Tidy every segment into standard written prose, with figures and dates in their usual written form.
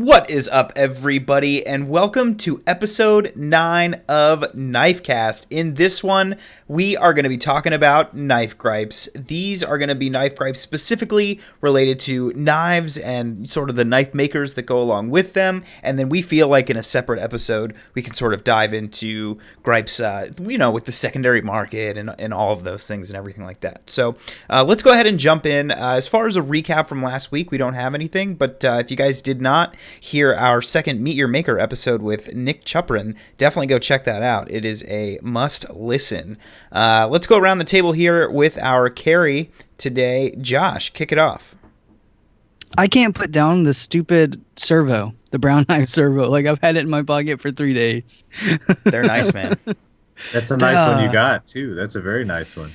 What is up, everybody, and welcome to episode 9 of KnifeCast. In this one, we are going to be talking about knife gripes. These are going to be knife gripes specifically related to knives and sort of the knife makers that go along with them. And then we feel like in a separate episode, we can sort of dive into gripes, with the secondary market and all of those things and everything like that. So let's go ahead and jump in. As far as a recap from last week, we don't have anything, but if you guys did not hear our second Meet Your Maker episode with Nick Chuprin, definitely go check that out. It is a must listen. Let's go around the table here with our carry today. Josh, kick it off. I can't put down the stupid servo, the brown knife servo. Like, I've had it in my pocket for 3 days. They're nice, man. That's a nice one you got, too. That's a very nice one.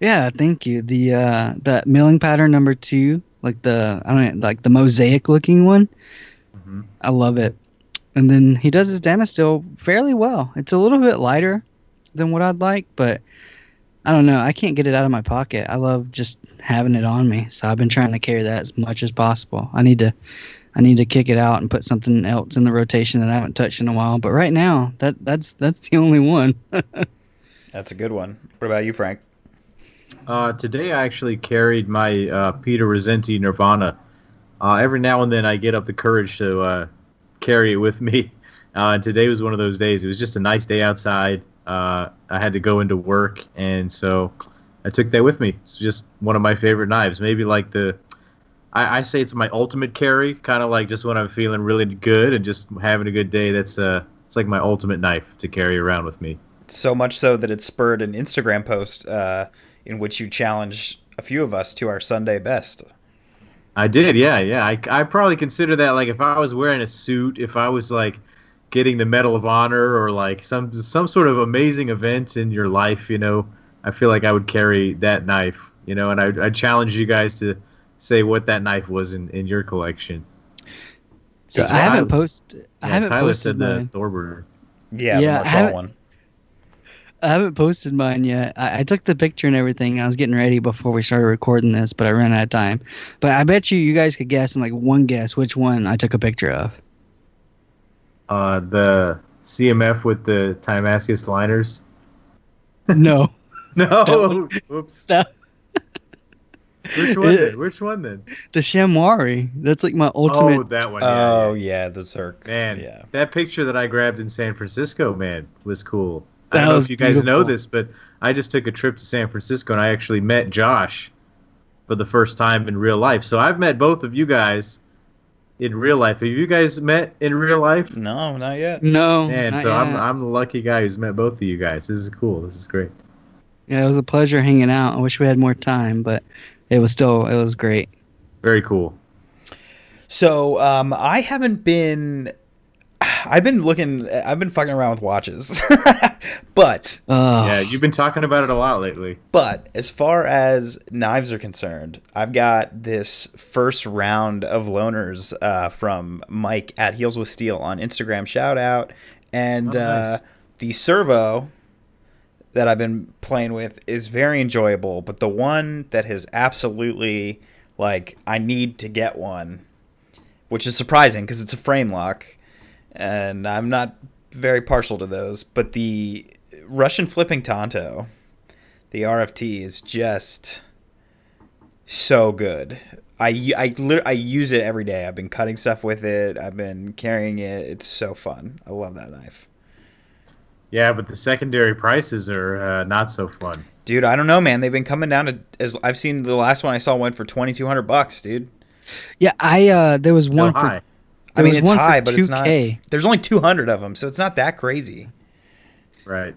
Yeah, thank you. The milling pattern number 2, like the mosaic looking one. Mm-hmm. I love it. And then he does his damage still fairly well. It's a little bit lighter than what I'd like, but I don't know. I can't get it out of my pocket. I love just having it on me. So I've been trying to carry that as much as possible. I need to kick it out and put something else in the rotation that I haven't touched in a while. But right now, that's the only one. That's a good one. What about you, Frank? Today I actually carried my Peter Rosenti Nirvana. Every now and then I get up the courage to carry it with me. And today was one of those days. It was just a nice day outside. I had to go into work, and so I took that with me. It's just one of my favorite knives. Maybe like I say it's my ultimate carry, kind of like just when I'm feeling really good and just having a good day. It's like my ultimate knife to carry around with me. So much so that it spurred an Instagram post in which you challenged a few of us to our Sunday best. I did, yeah. I probably consider that, like, if I was wearing a suit, if I was like getting the Medal of Honor or like some sort of amazing event in your life, I feel like I would carry that knife, and I challenge you guys to say what that knife was in your collection. So I haven't posted. Tyler said the Thorberger. Yeah, the Marshall one. I haven't posted mine yet. I took the picture and everything. I was getting ready before we started recording this, but I ran out of time. But I bet you guys could guess in like one guess which one I took a picture of. The CMF with the Timasius liners. No. No. Oops. No. Which one then? The Shamwari. That's like my ultimate. Oh, that one. Yeah, the Zerk. Man, yeah. That picture that I grabbed in San Francisco, man, was cool. I don't know if you guys beautiful. know this, but I just took a trip to San Francisco and I actually met Josh for the first time in real life. So I've met both of you guys in real life. Have you guys met in real life? No, not yet. No. Man, so I'm the lucky guy who's met both of you guys. This is cool. This is great. Yeah, it was a pleasure hanging out. I wish we had more time, but it was great. Very cool. So I've been fucking around with watches. But yeah, you've been talking about it a lot lately. But as far as knives are concerned, I've got this first round of loaners from Mike at Heels with Steel on Instagram. Shout out. And nice. The servo that I've been playing with is very enjoyable, but the one that has absolutely, like, I need to get one, which is surprising because it's a frame lock, and I'm not very partial to those, but the Russian flipping Tonto, the RFT, is just so good. I use it every day. I've been cutting stuff with it. I've been carrying it. It's so fun. I love that knife. Yeah, but the secondary prices are not so fun. Dude, I don't know, man. They've been coming down to, as I've seen, the last one I saw went for $2,200, dude. Yeah, there was one high. I mean, it's high, but 2K. it's not. There's only 200 of them, so it's not that crazy. Right.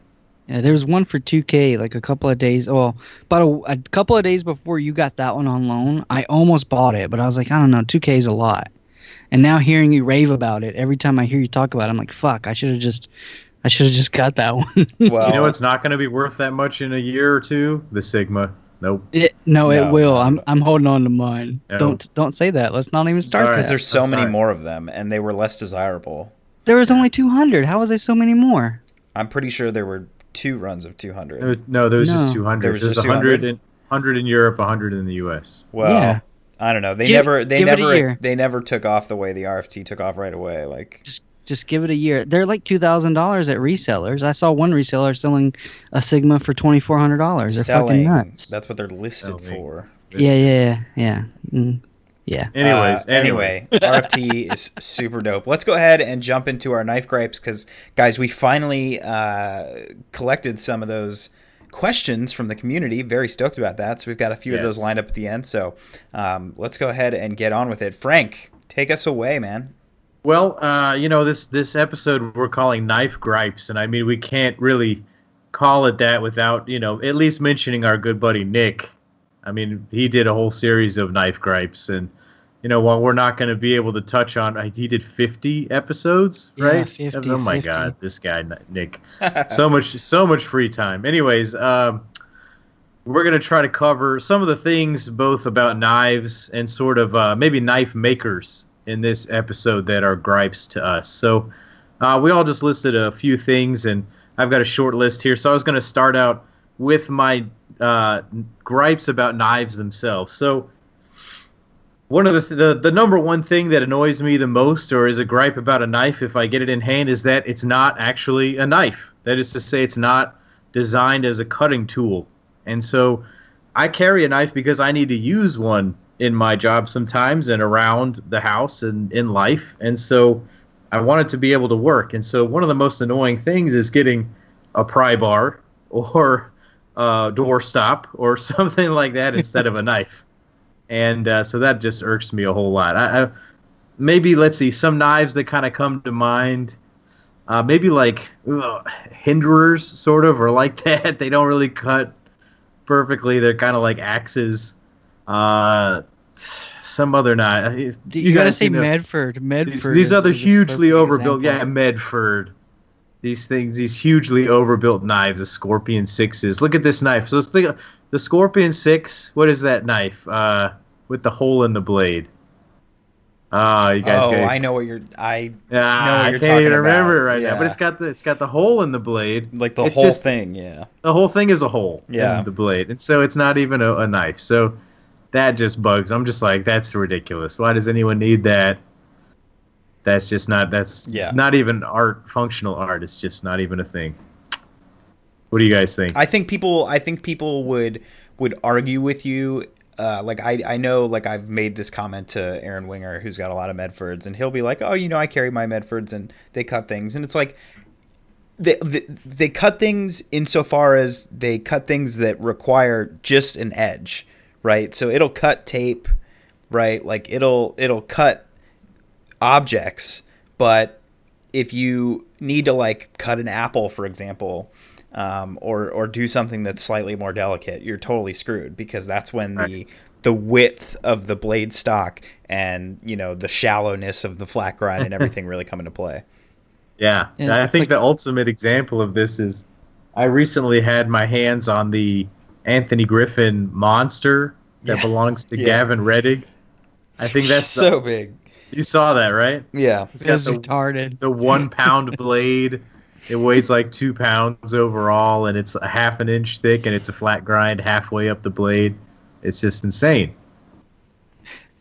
Yeah, there was one for 2K like a couple of days. Oh, about a couple of days before you got that one on loan, I almost bought it, but I was like, I don't know, 2K is a lot. And now hearing you rave about it, every time I hear you talk about it, I'm like, fuck, I should have just got that one. Well, it's not going to be worth that much in a year or two. The Sigma. Nope. It will. I'm holding on to mine. No. Don't say that. Let's not even start. because That. there's so many more of them, and they were less desirable. There was only 200. How was there so many more? I'm pretty sure there were 2 runs of 200. No, there was No. just 200. There was There's just 100 in Europe, 100 in the U.S. Well, Yeah. I don't know. They Give never it a year. they never took off the way the RFT took off right away. Like Just give it a year. They're like $2,000 at resellers. I saw one reseller selling a Sigma for $2,400. They're fucking nuts. That's what they're listed for. Yeah. Yeah. Anyway, RFT is super dope. Let's go ahead and jump into our knife gripes because, guys, we finally collected some of those questions from the community. Very stoked about that. So we've got a few of those lined up at the end. So let's go ahead and get on with it. Frank, take us away, man. Well, this episode we're calling Knife Gripes, and I mean, we can't really call it that without, at least mentioning our good buddy Nick. I mean, he did a whole series of Knife Gripes, and, while we're not going to be able to touch on, he did 50 episodes, right? 50, oh my 50. God, this guy, Nick. so much free time. Anyways, we're going to try to cover some of the things both about knives and sort of maybe knife makers in this episode that are gripes to us. So we all just listed a few things, and I've got a short list here. So I was going to start out with my gripes about knives themselves. So one of the number one thing that annoys me the most, or is a gripe about a knife if I get it in hand, is that it's not actually a knife. That is to say, it's not designed as a cutting tool. And so I carry a knife because I need to use one in my job sometimes and around the house and in life. And so I want it to be able to work. And so one of the most annoying things is getting a pry bar or a door stop or something like that instead of a knife. And so that just irks me a whole lot. Maybe, let's see, some knives that kind of come to mind. Maybe like hinderers, sort of, or like that. They don't really cut perfectly. They're kind of like axes. Some other knife. You gotta say Medford. These other hugely overbuilt. Example. Yeah, Medford. These hugely overbuilt knives, the Scorpion 6s. Look at this knife. So think the Scorpion 6. What is that knife? With the hole in the blade. You guys. I know what you're. I know what you're I talking can't even about. remember it right now. But it's got the hole in the blade. Like the it's whole just, thing. Yeah. The whole thing is a hole in the blade, and so it's not even a knife. So that just bugs. I'm just like, that's ridiculous. Why does anyone need that? That's just not. That's not even art. Functional art. It's just not even a thing. What do you guys think? I think people would argue with you. I know, like, I've made this comment to Aaron Winger, who's got a lot of Medfords, and he'll be like, oh, I carry my Medfords and they cut things. And it's like, they cut things insofar as they cut things that require just an edge, right? So it'll cut tape, right? Like it'll cut objects, but if you need to like cut an apple, for example, or do something that's slightly more delicate, you're totally screwed, because that's when the width of the blade stock and the shallowness of the flat grind and everything really come into play. Yeah, I think the ultimate example of this is I recently had my hands on the Anthony Griffin Monster that belongs to Gavin Reddig. I think that's so big. You saw that, right? Yeah. It's retarded. The 1 pound blade. It weighs like 2 pounds overall, and it's a half an inch thick, and it's a flat grind halfway up the blade. It's just insane.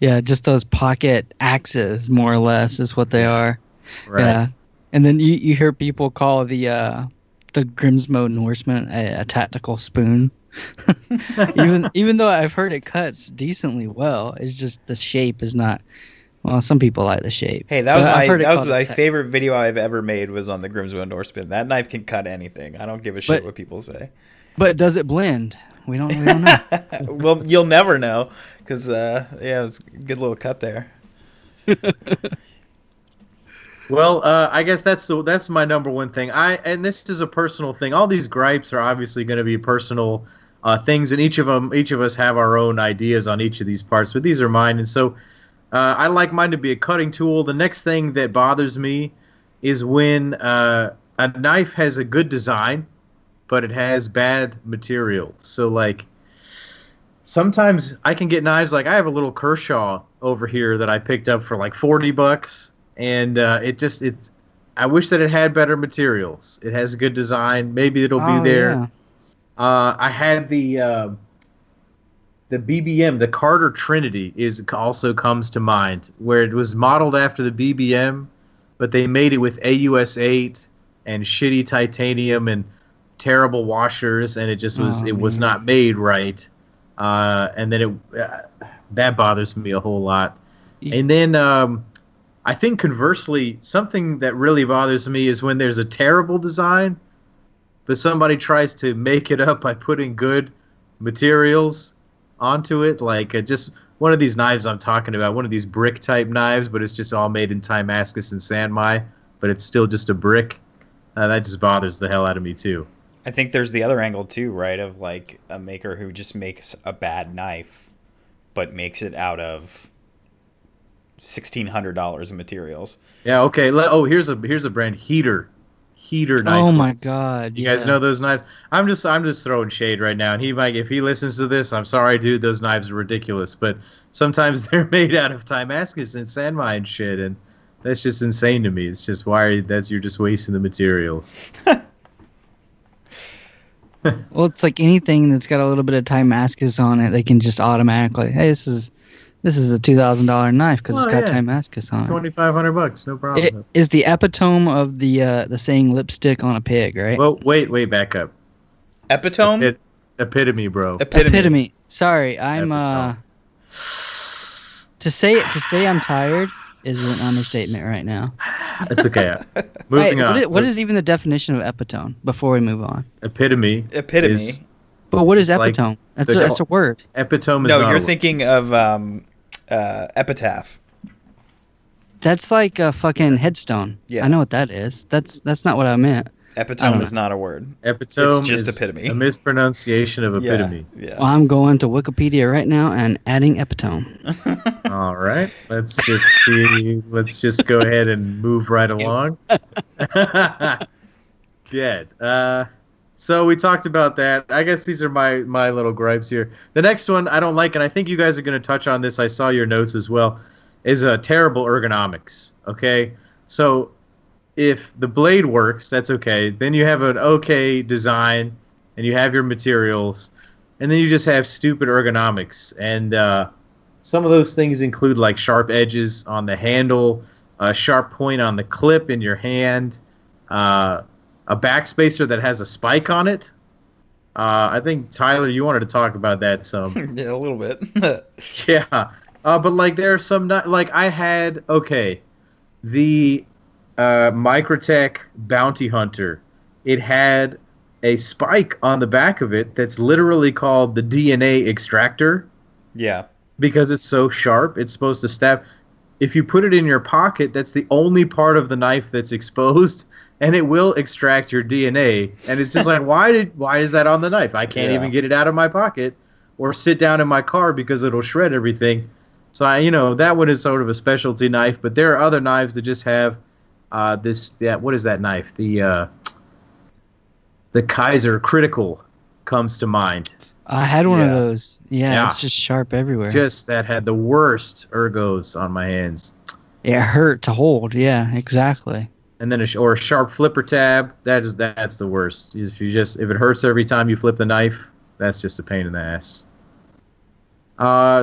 Yeah, just those pocket axes, more or less, is what they are. Right. Yeah. And then you hear people call the Grimsmo Norseman a tactical spoon. even though I've heard it cuts decently well, it's just the shape is not. Well, some people like the shape. Hey, that was my favorite video I've ever made, was on the Grimsmo Norseman. That knife can cut anything. I don't give a shit what people say. But does it blend? We don't know. Well, you'll never know, because it was a good little cut there. Well, I guess that's my number one thing. And this is a personal thing. All these gripes are obviously going to be personal things, and each of us have our own ideas on each of these parts. But these are mine, and so I like mine to be a cutting tool. The next thing that bothers me is when a knife has a good design, but it has bad material. So, like, sometimes I can get knives. Like, I have a little Kershaw over here that I picked up for like $40. And I wish that it had better materials. It has a good design. Maybe it'll be there. Yeah. I had the the BBM, the Carter Trinity, also comes to mind, where it was modeled after the BBM, but they made it with AUS-8 and shitty titanium and terrible washers, and it was not made right. And then that bothers me a whole lot. And then I think conversely, something that really bothers me is when there's a terrible design, but somebody tries to make it up by putting good materials onto it. Like just one of these knives I'm talking about, one of these brick type knives, but it's just all made in Timascus and Sanmai, but it's still just a brick. That just bothers the hell out of me too. I think there's the other angle too, right? Of like a maker who just makes a bad knife, but makes it out of $1,600 of materials. Yeah. Okay. Here's a brand heater knife. Oh my God! You guys know those knives? I'm just throwing shade right now, and if he listens to this, I'm sorry, dude. Those knives are ridiculous, but sometimes they're made out of Timascus and Sanmai and shit, and that's just insane to me. It's just you're just wasting the materials. Well, it's like anything that's got a little bit of Timascus on it, they can just automatically, hey, this is a $2,000 knife because it's got Timascus on it. $2,500, no problem. It is the epitome of the saying lipstick on a pig, right? Well, wait, back up. Epitome? Epitome, bro. Epitome. Sorry, I'm to say I'm tired is an understatement right now. It's okay. Moving on. What is even the definition of epitome before we move on? Epitome. But what is epitome? Like that's a word. Epitome is No, you're thinking of epitaph. That's like a fucking headstone. Yeah. I know what that is. That's not what I meant. Epitome is not a word. Epitome it's just is epitome. A mispronunciation of epitome. Yeah. Well, I'm going to Wikipedia right now and adding epitome. All right. Let's just go ahead and move right along. Good. So we talked about that. I guess these are my little gripes here. The next one I don't like, and I think you guys are going to touch on this. I saw your notes as well. Is terrible ergonomics. Okay, so if the blade works, that's okay. Then you have an okay design, and you have your materials, and then you just have stupid ergonomics. And some of those things include like sharp edges on the handle, a sharp point on the clip in your hand, a backspacer that has a spike on it. I think, Tyler, you wanted to talk about that some. Yeah, a little bit. Yeah. But like there are some, like I had, the Microtech Bounty Hunter. It had a spike on the back of it that's literally called the DNA extractor. Yeah. Because it's so sharp, it's supposed to stab. If you put it in your pocket, that's the only part of the knife that's exposed, and it will extract your DNA. And it's just like, why is that on the knife? I can't even get it out of my pocket or sit down in my car because it'll shred everything. So that one is sort of a specialty knife, but there are other knives that just have what is that knife? The Kaiser Critical comes to mind. I had one of those. Yeah, it's just sharp everywhere. Just that had the worst ergos on my hands. It hurt to hold. Yeah, exactly. And then a sharp flipper tab. That's the worst. If it hurts every time you flip the knife, that's just a pain in the ass.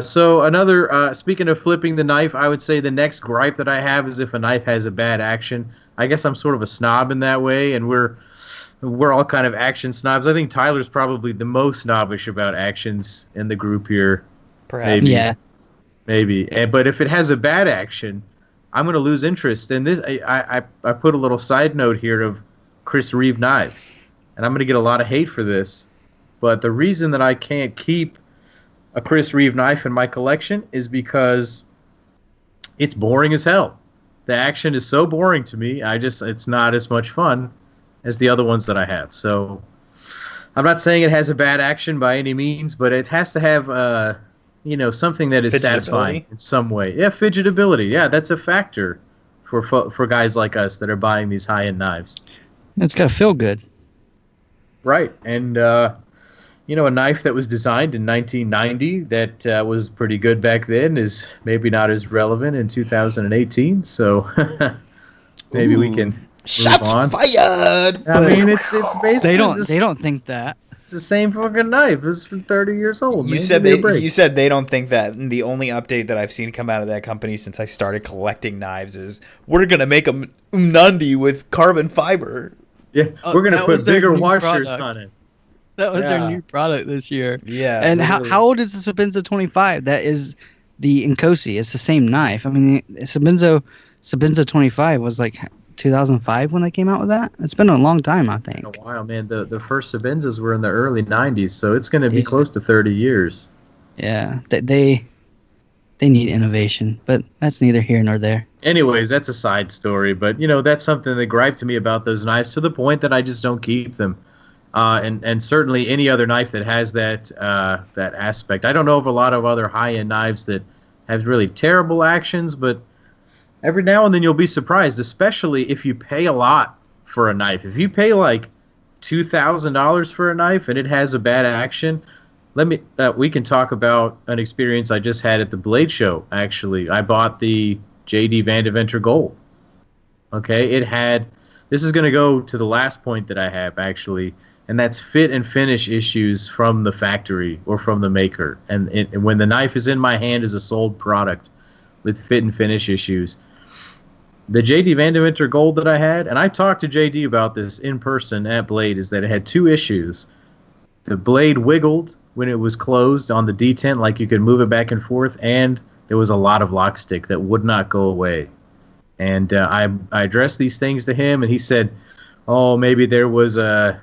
So another, speaking of flipping the knife, I would say the next gripe that I have is if a knife has a bad action. I guess I'm sort of a snob in that way, and we're all kind of action snobs. I think Tyler's probably the most snobbish about actions in the group here. Perhaps. Maybe. Yeah. Maybe. But if it has a bad action, I'm going to lose interest. And this, I put a little side note here of Chris Reeve knives. And I'm going to get a lot of hate for this. But the reason that I can't keep a Chris Reeve knife in my collection is because it's boring as hell. The action is so boring to me. It's not as much fun as the other ones that I have. So I'm not saying it has a bad action by any means, but it has to have something that is satisfying in some way. Yeah, fidgetability. Yeah, that's a factor for guys like us that are buying these high-end knives. It's got to feel good. Right. And a knife that was designed in 1990 that was pretty good back then is maybe not as relevant in 2018. So maybe we can shots move on. Fired. I mean, it's basically They don't think that. It's the same fucking knife. This is from 30 years old. You said they don't think that. And the only update that I've seen come out of that company since I started collecting knives is we're gonna make a Nundy with carbon fiber. Yeah, we're gonna put bigger washers on it. That was their new product this year. Yeah. And how old is the Sabenzo 25? That is the Nkosi. It's the same knife. I mean, Sabenzo 25 was like 2005 when they came out with that. It's been a long time, I think. It's been a while, man. The first Sabenzas were in the early 90s, so it's going to be close to 30 years. Yeah, they need innovation, but that's neither here nor there. Anyways, that's a side story, but that's something that griped to me about those knives to the point that I just don't keep them. And certainly any other knife that has that aspect. I don't know of a lot of other high-end knives that have really terrible actions, but every now and then you'll be surprised, especially if you pay a lot for a knife. If you pay like $2,000 for a knife and it has a bad action, we can talk about an experience I just had at the Blade Show. Actually, I bought the JD Van Deventer Gold. Okay, this is going to go to the last point that I have actually, and that's fit and finish issues from the factory or from the maker. And when the knife is in my hand as a sold product with fit and finish issues, the JD Van Deventer Gold that I had, and I talked to JD about this in person at Blade, is that it had two issues. The blade wiggled when it was closed on the detent, like you could move it back and forth, and there was a lot of lock stick that would not go away. And I addressed these things to him, and he said, "Oh, maybe there was a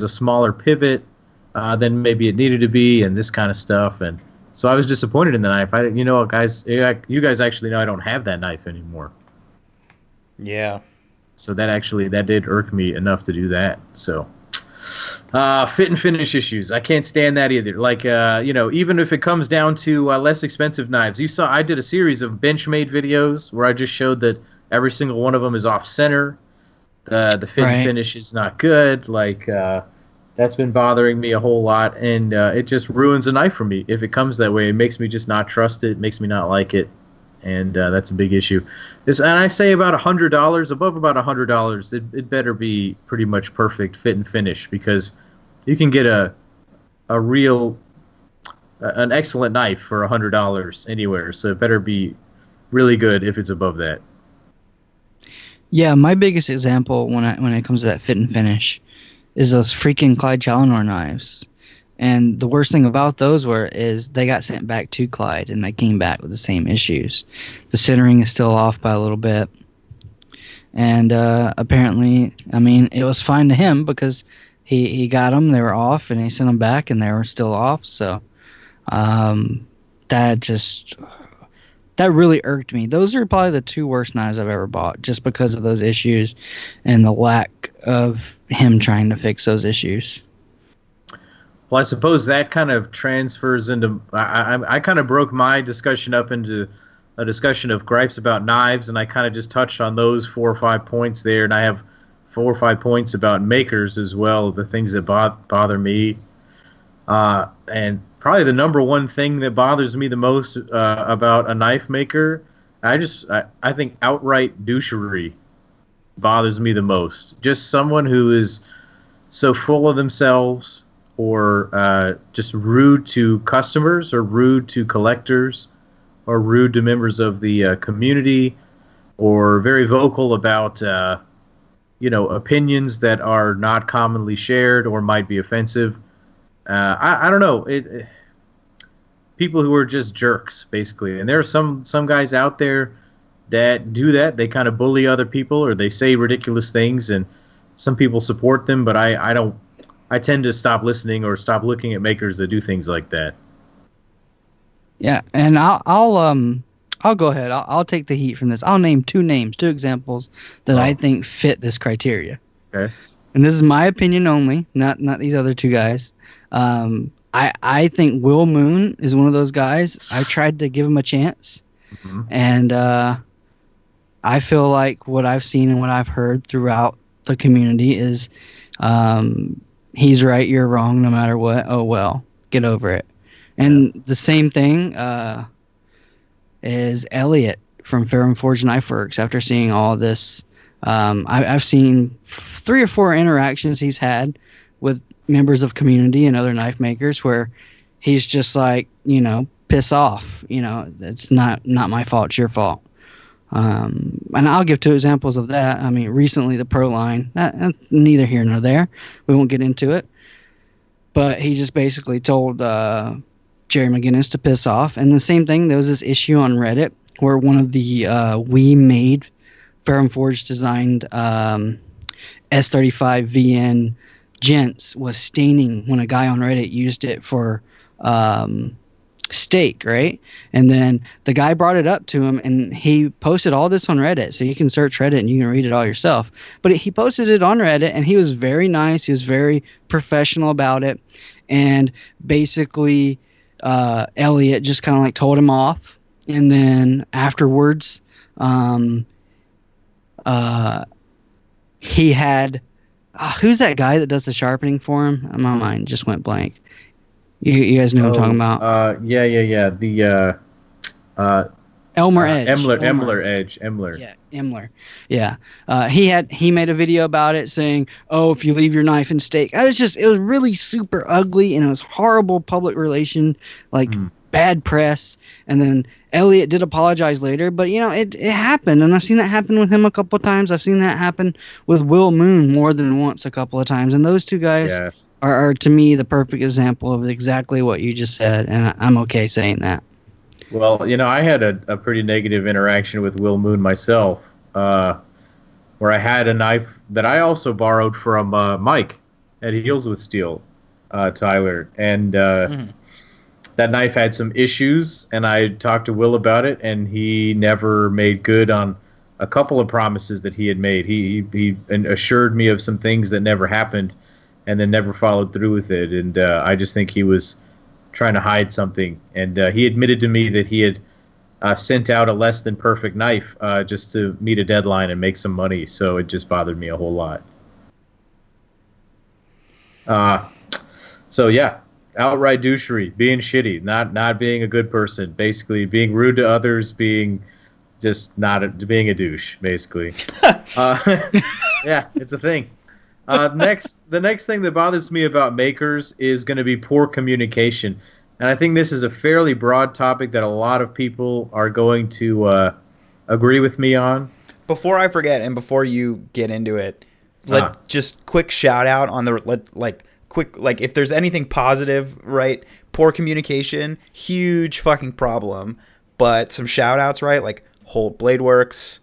smaller pivot than maybe it needed to be, and this kind of stuff." And so I was disappointed in the knife. Guys, you guys actually know I don't have that knife anymore. Yeah. So that did irk me enough to do that. So fit and finish issues, I can't stand that either. Like even if it comes down to less expensive knives, I did a series of Benchmade videos where I just showed that every single one of them is off center. The fit and finish is not good. Like that's been bothering me a whole lot, and it just ruins a knife for me if it comes that way. It makes me just not trust it. It makes me not like it. And that's a big issue. And I say about $100, above about $100, it better be pretty much perfect fit and finish, because you can get an excellent knife for $100 anywhere. So it better be really good if it's above that. Yeah, my biggest example when it comes to that fit and finish is those freaking Clyde Challenor knives. And the worst thing about those is they got sent back to Clyde, and they came back with the same issues. The centering is still off by a little bit. And apparently, I mean, it was fine to him because he got them, they were off, and he sent them back, and they were still off. So that really irked me. Those are probably the two worst knives I've ever bought, just because of those issues and the lack of him trying to fix those issues. Well, I suppose that kind of transfers into... I kind of broke my discussion up into a discussion of gripes about knives, and I kind of just touched on those 4 or 5 points there, and I have 4 or 5 points about makers as well, the things that bother me. And probably the number one thing that bothers me the most about a knife maker, I think outright douchery bothers me the most. Just someone who is so full of themselves, or just rude to customers, or rude to collectors, or rude to members of the community, or very vocal about opinions that are not commonly shared or might be offensive. I don't know. People who are just jerks, basically. And there are some guys out there that do that. They kind of bully other people, or they say ridiculous things, and some people support them, but I don't. I tend to stop listening or stop looking at makers that do things like that. Yeah, and I'll go ahead. I'll take the heat from this. I'll name two examples that I think fit this criteria. Okay. And this is my opinion only, not these other two guys. I think Will Moon is one of those guys. I tried to give him a chance, and I feel like what I've seen and what I've heard throughout the community is he's right, you're wrong, no matter what. Oh, well, get over it. And the same thing is Elliot from Fair and Forge Knife Works. After seeing all this, I've seen 3 or 4 interactions he's had with members of community and other knife makers where he's just like, piss off. It's not my fault, it's your fault. And I'll give 2 examples of that. I mean, recently the Pro line, neither here nor there. We won't get into it. But he just basically told Jerry McGinnis to piss off. And the same thing, there was this issue on Reddit where one of the we-made Ferrum Forge designed S35 VN gents was staining when a guy on Reddit used it for steak, right? And then the guy brought it up to him, and he posted all this on Reddit, so you can search Reddit and you can read it all yourself. But he posted it on Reddit, and he was very nice. He was very professional about it, and basically Elliot just kind of like told him off, and then afterwards he had who's that guy that does the sharpening for him? My mind just went blank. You guys know what I'm talking about? Yeah. The Elmer Edge. Emler. Yeah, Emler. Yeah. He made a video about it saying, "Oh, if you leave your knife in steak." It was really super ugly, and it was horrible public relation, bad press. And then Elliot did apologize later, but it happened, and I've seen that happen with him a couple of times. I've seen that happen with Will Moon more than once, a couple of times, and those two guys are to me the perfect example of exactly what you just said, and I'm okay saying that. Well, I had a pretty negative interaction with Will Moon myself, where I had a knife that I also borrowed from Mike at Heels with Steel, Tyler, and that knife had some issues, and I talked to Will about it, and he never made good on a couple of promises that he had made. He assured me of some things that never happened, and then never followed through with it. And I just think he was trying to hide something. And he admitted to me that he had sent out a less than perfect knife just to meet a deadline and make some money. So it just bothered me a whole lot. So yeah, outright douchery, being shitty, not being a good person, basically being rude to others, being being a douche, basically. Yeah, it's a thing. The next thing that bothers me about makers is going to be poor communication. And I think this is a fairly broad topic that a lot of people are going to agree with me on. Before I forget, and before you get into it, just quick shout out on if there's anything positive, right? Poor communication, huge fucking problem. But some shout outs, right? Like Holt Bladeworks,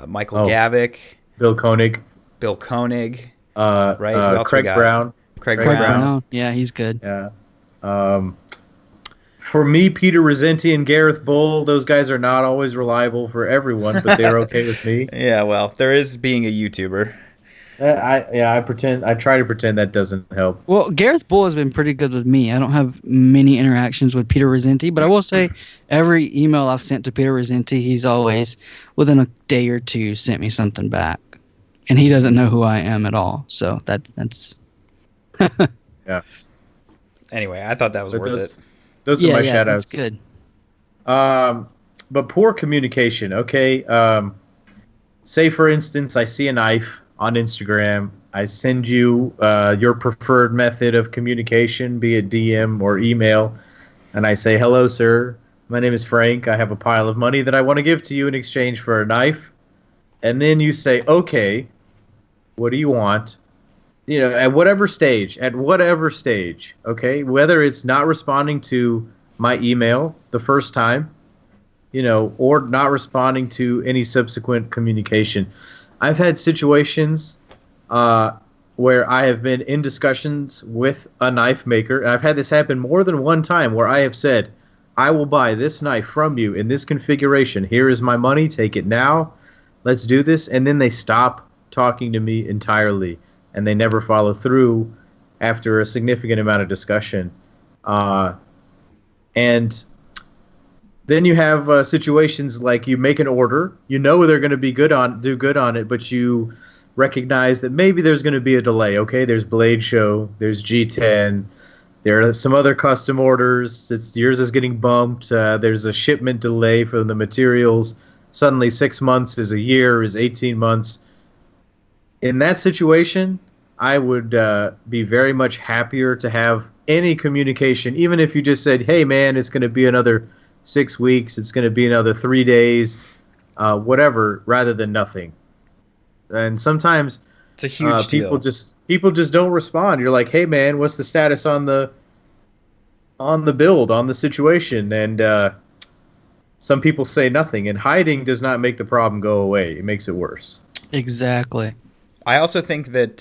Michael Gavick, Bill Koenig. Right? Craig Brown. Craig Brown. Yeah, he's good. Yeah. For me, Peter Resenti and Gareth Bull, those guys are not always reliable for everyone, but they're okay with me. Yeah, well, there is being a YouTuber. I try to pretend that doesn't help. Well, Gareth Bull has been pretty good with me. I don't have many interactions with Peter Resenti, but I will say every email I've sent to Peter Resenti, he's always, within a day or two, sent me something back. And he doesn't know who I am at all, so that's... Yeah. Anyway, I thought that was worth it. Those are my shout-outs. That's good. But poor communication, okay? Say, for instance, I see a knife on Instagram. I send you your preferred method of communication, be it DM or email, and I say, "Hello, sir. My name is Frank. I have a pile of money that I want to give to you in exchange for a knife." And then you say, "Okay, what do you want?" At whatever stage, okay? Whether it's not responding to my email the first time, or not responding to any subsequent communication. I've had situations where I have been in discussions with a knife maker, and I've had this happen more than one time, where I have said, "I will buy this knife from you in this configuration. Here is my money. Take it now. Let's do this." And then they stop talking to me entirely, and they never follow through after a significant amount of discussion. And then you have situations like you make an order, they're going to do good on it, but you recognize that maybe there's going to be a delay. Okay, there's Blade Show, there's G10, there are some other custom orders. Yours is getting bumped. There's a shipment delay for the materials. Suddenly 6 months is a year, is 18 months. In that situation, I would be very much happier to have any communication, even if you just said, "Hey, man, it's going to be another 6 weeks. It's going to be another 3 days, whatever," rather than nothing. And sometimes It's a huge people deal. people just don't respond. You're like, "Hey, man, what's the status on the build, on the situation?" And some people say nothing, and hiding does not make the problem go away. It makes it worse. Exactly. I also think that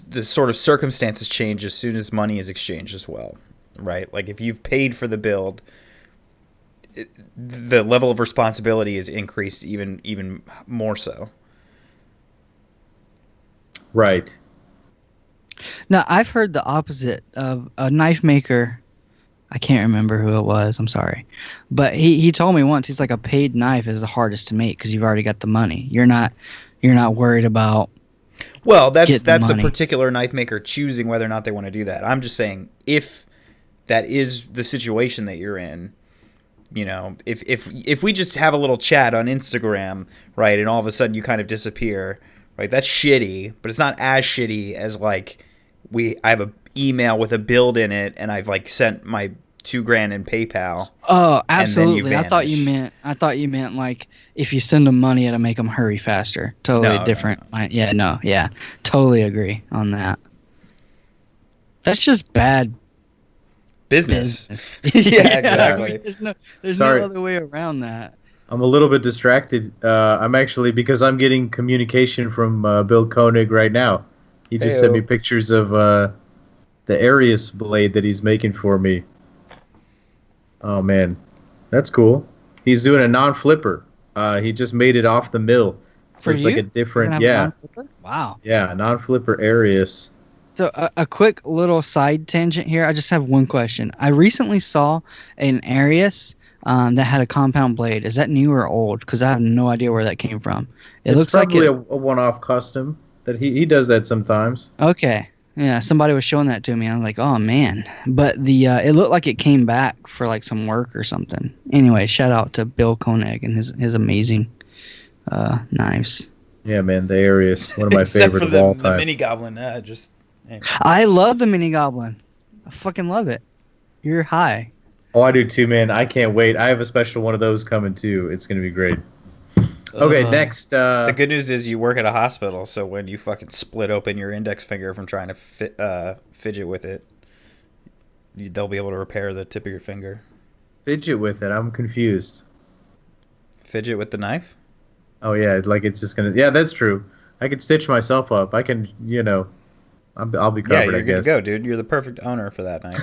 the sort of circumstances change as soon as money is exchanged as well, right? Like if you've paid for the build, the level of responsibility is increased even more so. Right. Now, I've heard the opposite of a knife maker. I can't remember who it was. I'm sorry. But he told me once, he's like, a paid knife is the hardest to make because you've already got the money. You're not worried about. Well, that's Get the a money. particular knife maker choosing whether or not they want to do that. I'm just saying if that is the situation that you're in, you know, if we just have a little chat on Instagram, right, and all of a sudden you kind of disappear, right? That's shitty, but it's not as shitty as like I have a email with a build in it and I've like sent my $2,000 in PayPal. Oh, And then you absolutely. I thought you meant like if you send them money, it'll make them hurry faster. Totally No, different. Yeah, totally agree on that. That's just bad Business. business. Yeah, exactly. There's Sorry. no other way around that. I'm a little bit distracted. I'm actually, because I'm getting communication from Bill Koenig right now. He just sent me Heyo. pictures of the Arius blade that he's making for me. Oh man, that's cool. He's doing a non-flipper. He just made it off the mill, so For it's like you? a You're different, gonna have a yeah, non-flipper? Wow. yeah, non-flipper Arius. So a quick little side tangent here. I just have one question. I recently saw an Arius that had a compound blade. Is that new or old? Because I have no idea where that came from. It It's looks like probably it. a one-off custom that he does that sometimes. Okay. Yeah, somebody was showing that to me. I was like, oh man. But the it looked like it came back for like some work or something. Anyway, shout out to Bill Koenig and his amazing knives. Yeah, man, the Arius, one of my Except favorite for of the all time. mini goblin. Just anyway. I love the mini goblin. I fucking love it. You're high. Oh, I do too, man. I can't wait. I have a special one of those coming too. It's gonna be great. Okay, next. The good news is you work at a hospital, so when you fucking split open your index finger from trying to fidget with it, they'll be able to repair the tip of your finger. Fidget with it. I'm confused. Fidget with the knife? Oh yeah, like it's just gonna. Yeah, that's true. I can stitch myself up. I can, I'll be Yeah, covered. you're I good to guess. go, dude. You're the perfect owner for that knife.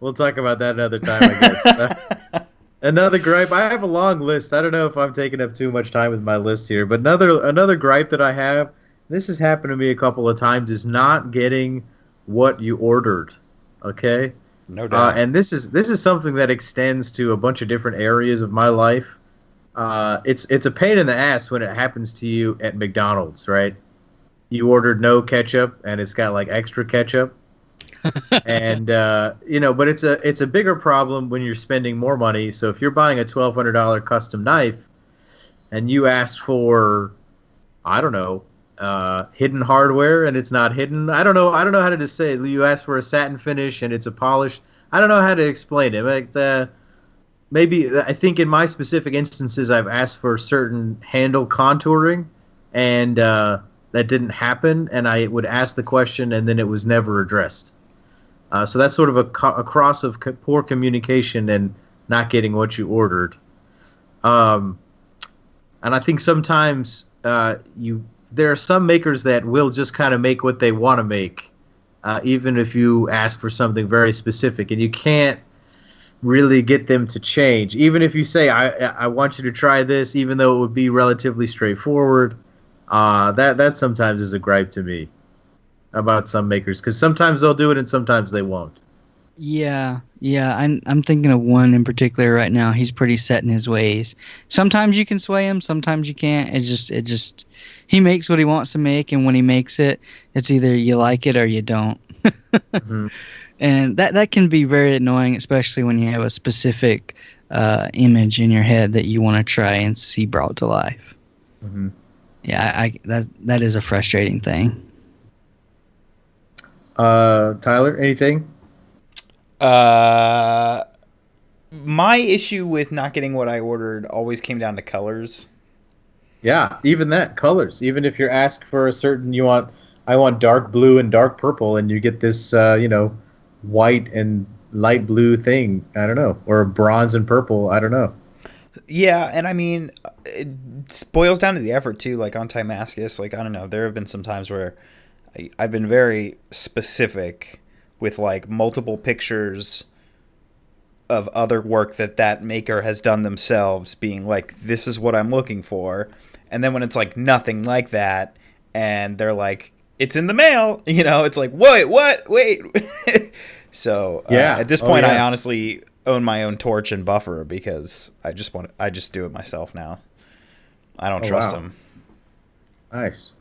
We'll talk about that another time, I guess. Another gripe. I have a long list. I don't know if I'm taking up too much time with my list here, but another gripe that I have. This has happened to me a couple of times. Is not getting what you ordered. Okay. No doubt. And this is something that extends to a bunch of different areas of my life. It's a pain in the ass when it happens to you at McDonald's, right? You ordered no ketchup and it's got like extra ketchup. And but it's a bigger problem when you're spending more money. So if you're buying a $1,200 custom knife and you ask for, I don't know, hidden hardware and it's not hidden. I don't know how to just say it. You ask for a satin finish and it's a polish. I don't know how to explain it. Like maybe I think in my specific instances I've asked for certain handle contouring and that didn't happen, and I would ask the question and then it was never addressed. So that's sort of a cross of poor communication and not getting what you ordered. And I think sometimes there are some makers that will just kind of make what they want to make, even if you ask for something very specific, and you can't really get them to change. Even if you say, I want you to try this, even though it would be relatively straightforward, that sometimes is a gripe to me about some makers, because sometimes they'll do it and sometimes they won't. Yeah. I'm thinking of one in particular right now. He's pretty set in his ways. Sometimes you can sway him, sometimes you can't. It just he makes what he wants to make, and when he makes it, it's either you like it or you don't. Mm-hmm. And that can be very annoying, especially when you have a specific image in your head that you want to try and see brought to life. Mm-hmm. Yeah, that is a frustrating thing. Tyler, anything? My issue with not getting what I ordered always came down to colors. Yeah, even that colors. Even if you're asked for a certain, I want dark blue and dark purple, and you get this, white and light blue thing. I don't know, or bronze and purple. I don't know. Yeah, and I mean, it boils down to the effort too. Like on Timascus, like I don't know, there have been some times where I've been very specific with like multiple pictures of other work that maker has done themselves, being like, this is what I'm looking for. And then when it's like nothing like that, and they're like, it's in the mail, it's like, wait, what? Wait. So Yeah. at this Oh, point, I yeah. honestly own my own torch and buffer because I just do it myself now. I don't Oh, trust wow. them. Nice.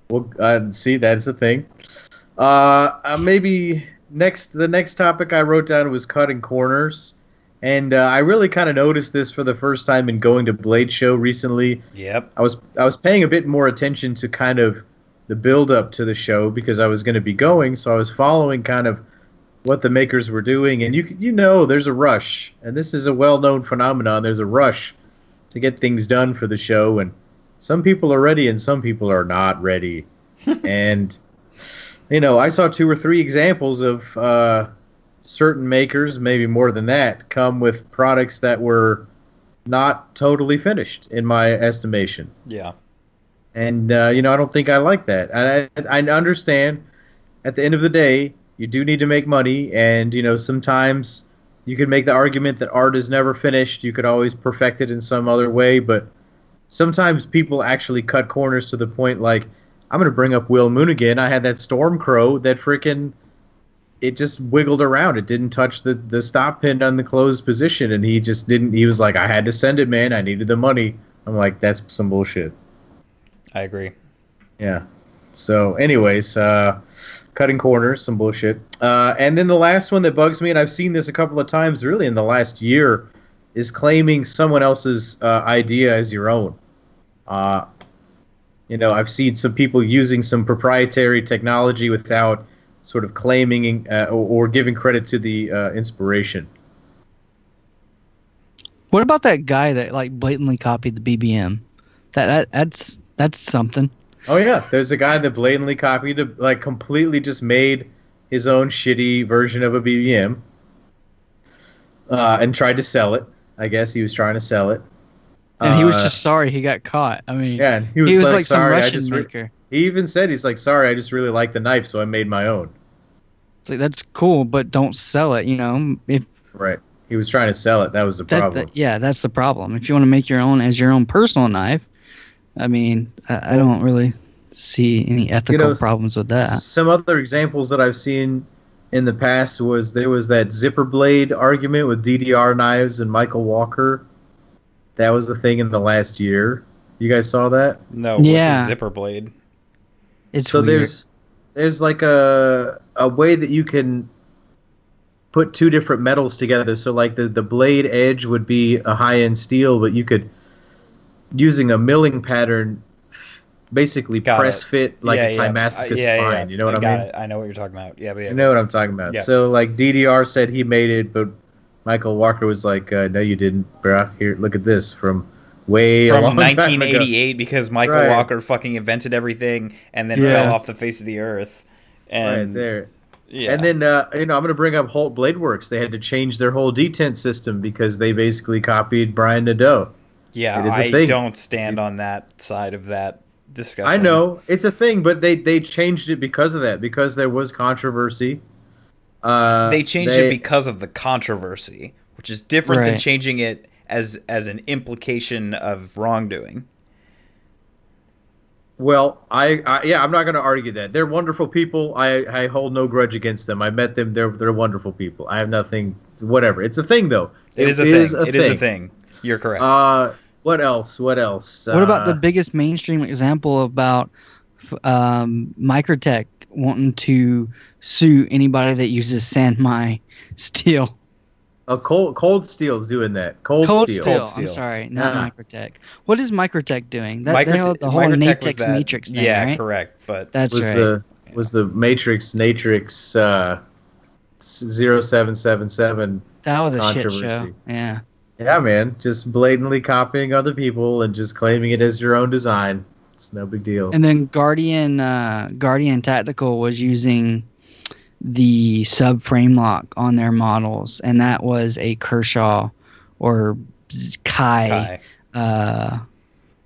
Well, see, that's the thing. Maybe the next topic I wrote down was cutting corners, and I really kind of noticed this for the first time in going to Blade Show recently. Yep. I was paying a bit more attention to kind of the build up to the show because I was going to be going, so I was following kind of what the makers were doing, and there's a rush, and this is a well known phenomenon. There's a rush to get things done for the show, and some people are ready and some people are not ready. And I saw 2 or 3 examples of certain makers, maybe more than that, come with products that were not totally finished, in my estimation. Yeah. And I don't think I like that. I understand. At the end of the day, you do need to make money, and sometimes you could make the argument that art is never finished. You could always perfect it in some other way, but sometimes people actually cut corners to the point like, I'm going to bring up Will Moon again. I had that Storm Crow that it just wiggled around. It didn't touch the stop pin on the closed position, and he just didn't. He was like, I had to send it, man. I needed the money. I'm like, that's some bullshit. I agree. Yeah. So, anyways, cutting corners, some bullshit. And then the last one that bugs me, and I've seen this a couple of times really in the last year, is claiming someone else's idea as your own. I've seen some people using some proprietary technology without sort of claiming or giving credit to the inspiration. What about that guy that like blatantly copied the BBM? That's something. Oh yeah, there's a guy that blatantly copied, like completely just made his own shitty version of a BBM, and tried to sell it. I guess he was trying to sell it. And he was just sorry he got caught. I mean, yeah, and he was like some sorry, Russian maker. He even said, he's like, sorry, I just really like the knife, so I made my own. It's like, that's cool, but don't sell it. If Right. He was trying to sell it. That was the problem. That's the problem. If you want to make your own as your own personal knife, I mean, I don't really see any ethical problems with that. Some other examples that I've seen in the past there was that zipper blade argument with DDR knives and Michael Walker. That was the thing in the last year. You guys saw that? No. Yeah. What's a zipper blade? It's So weird. there's like a way that you can put 2 different metals together. So like the blade edge would be a high-end steel, but you could, using a milling pattern, basically press fit like a Timascus spine. You know what I mean? Got it. I know what you're talking about. Yeah, You know what I'm talking about. Yeah. So like DDR said he made it, but Michael Walker was like, no, you didn't, bruh. Here, look at this from a from long time ago. 1988 because Michael Right. Walker fucking invented everything and then Yeah. fell off the face of the earth. And Right there. yeah. And then, I'm going to bring up Holt Blade Works. They had to change their whole detent system because they basically copied Brian Nadeau. yeah, it is a I thing. don't stand on that side of that discussion. I know it's a thing, but they changed it because of that, because there was controversy. They changed it because of the controversy, which is different than Right. changing it as an implication of wrongdoing. Well, I'm not going to argue that. They're wonderful people. I hold no grudge against them. I met them. They're wonderful people. I have nothing. Whatever. It's a thing, though. It is a thing. It is a thing. You're correct. What else? What else? What about the biggest mainstream example about Microtech wanting to sue anybody that uses Sanmai steel? Cold Steel's doing that. Cold Cold Steel. Steel. Cold Steel. I'm sorry, not Yeah. Microtech. What is Microtech doing? They have the whole Microtech was Natex that. Matrix thing, Yeah, right? correct. But That's Was right. the Matrix 0777 That was a shit controversy? show. Yeah. Yeah, man, just blatantly copying other people and just claiming it as your own design. It's no big deal. And then Guardian Tactical was using the subframe lock on their models, and that was a Kershaw or Kai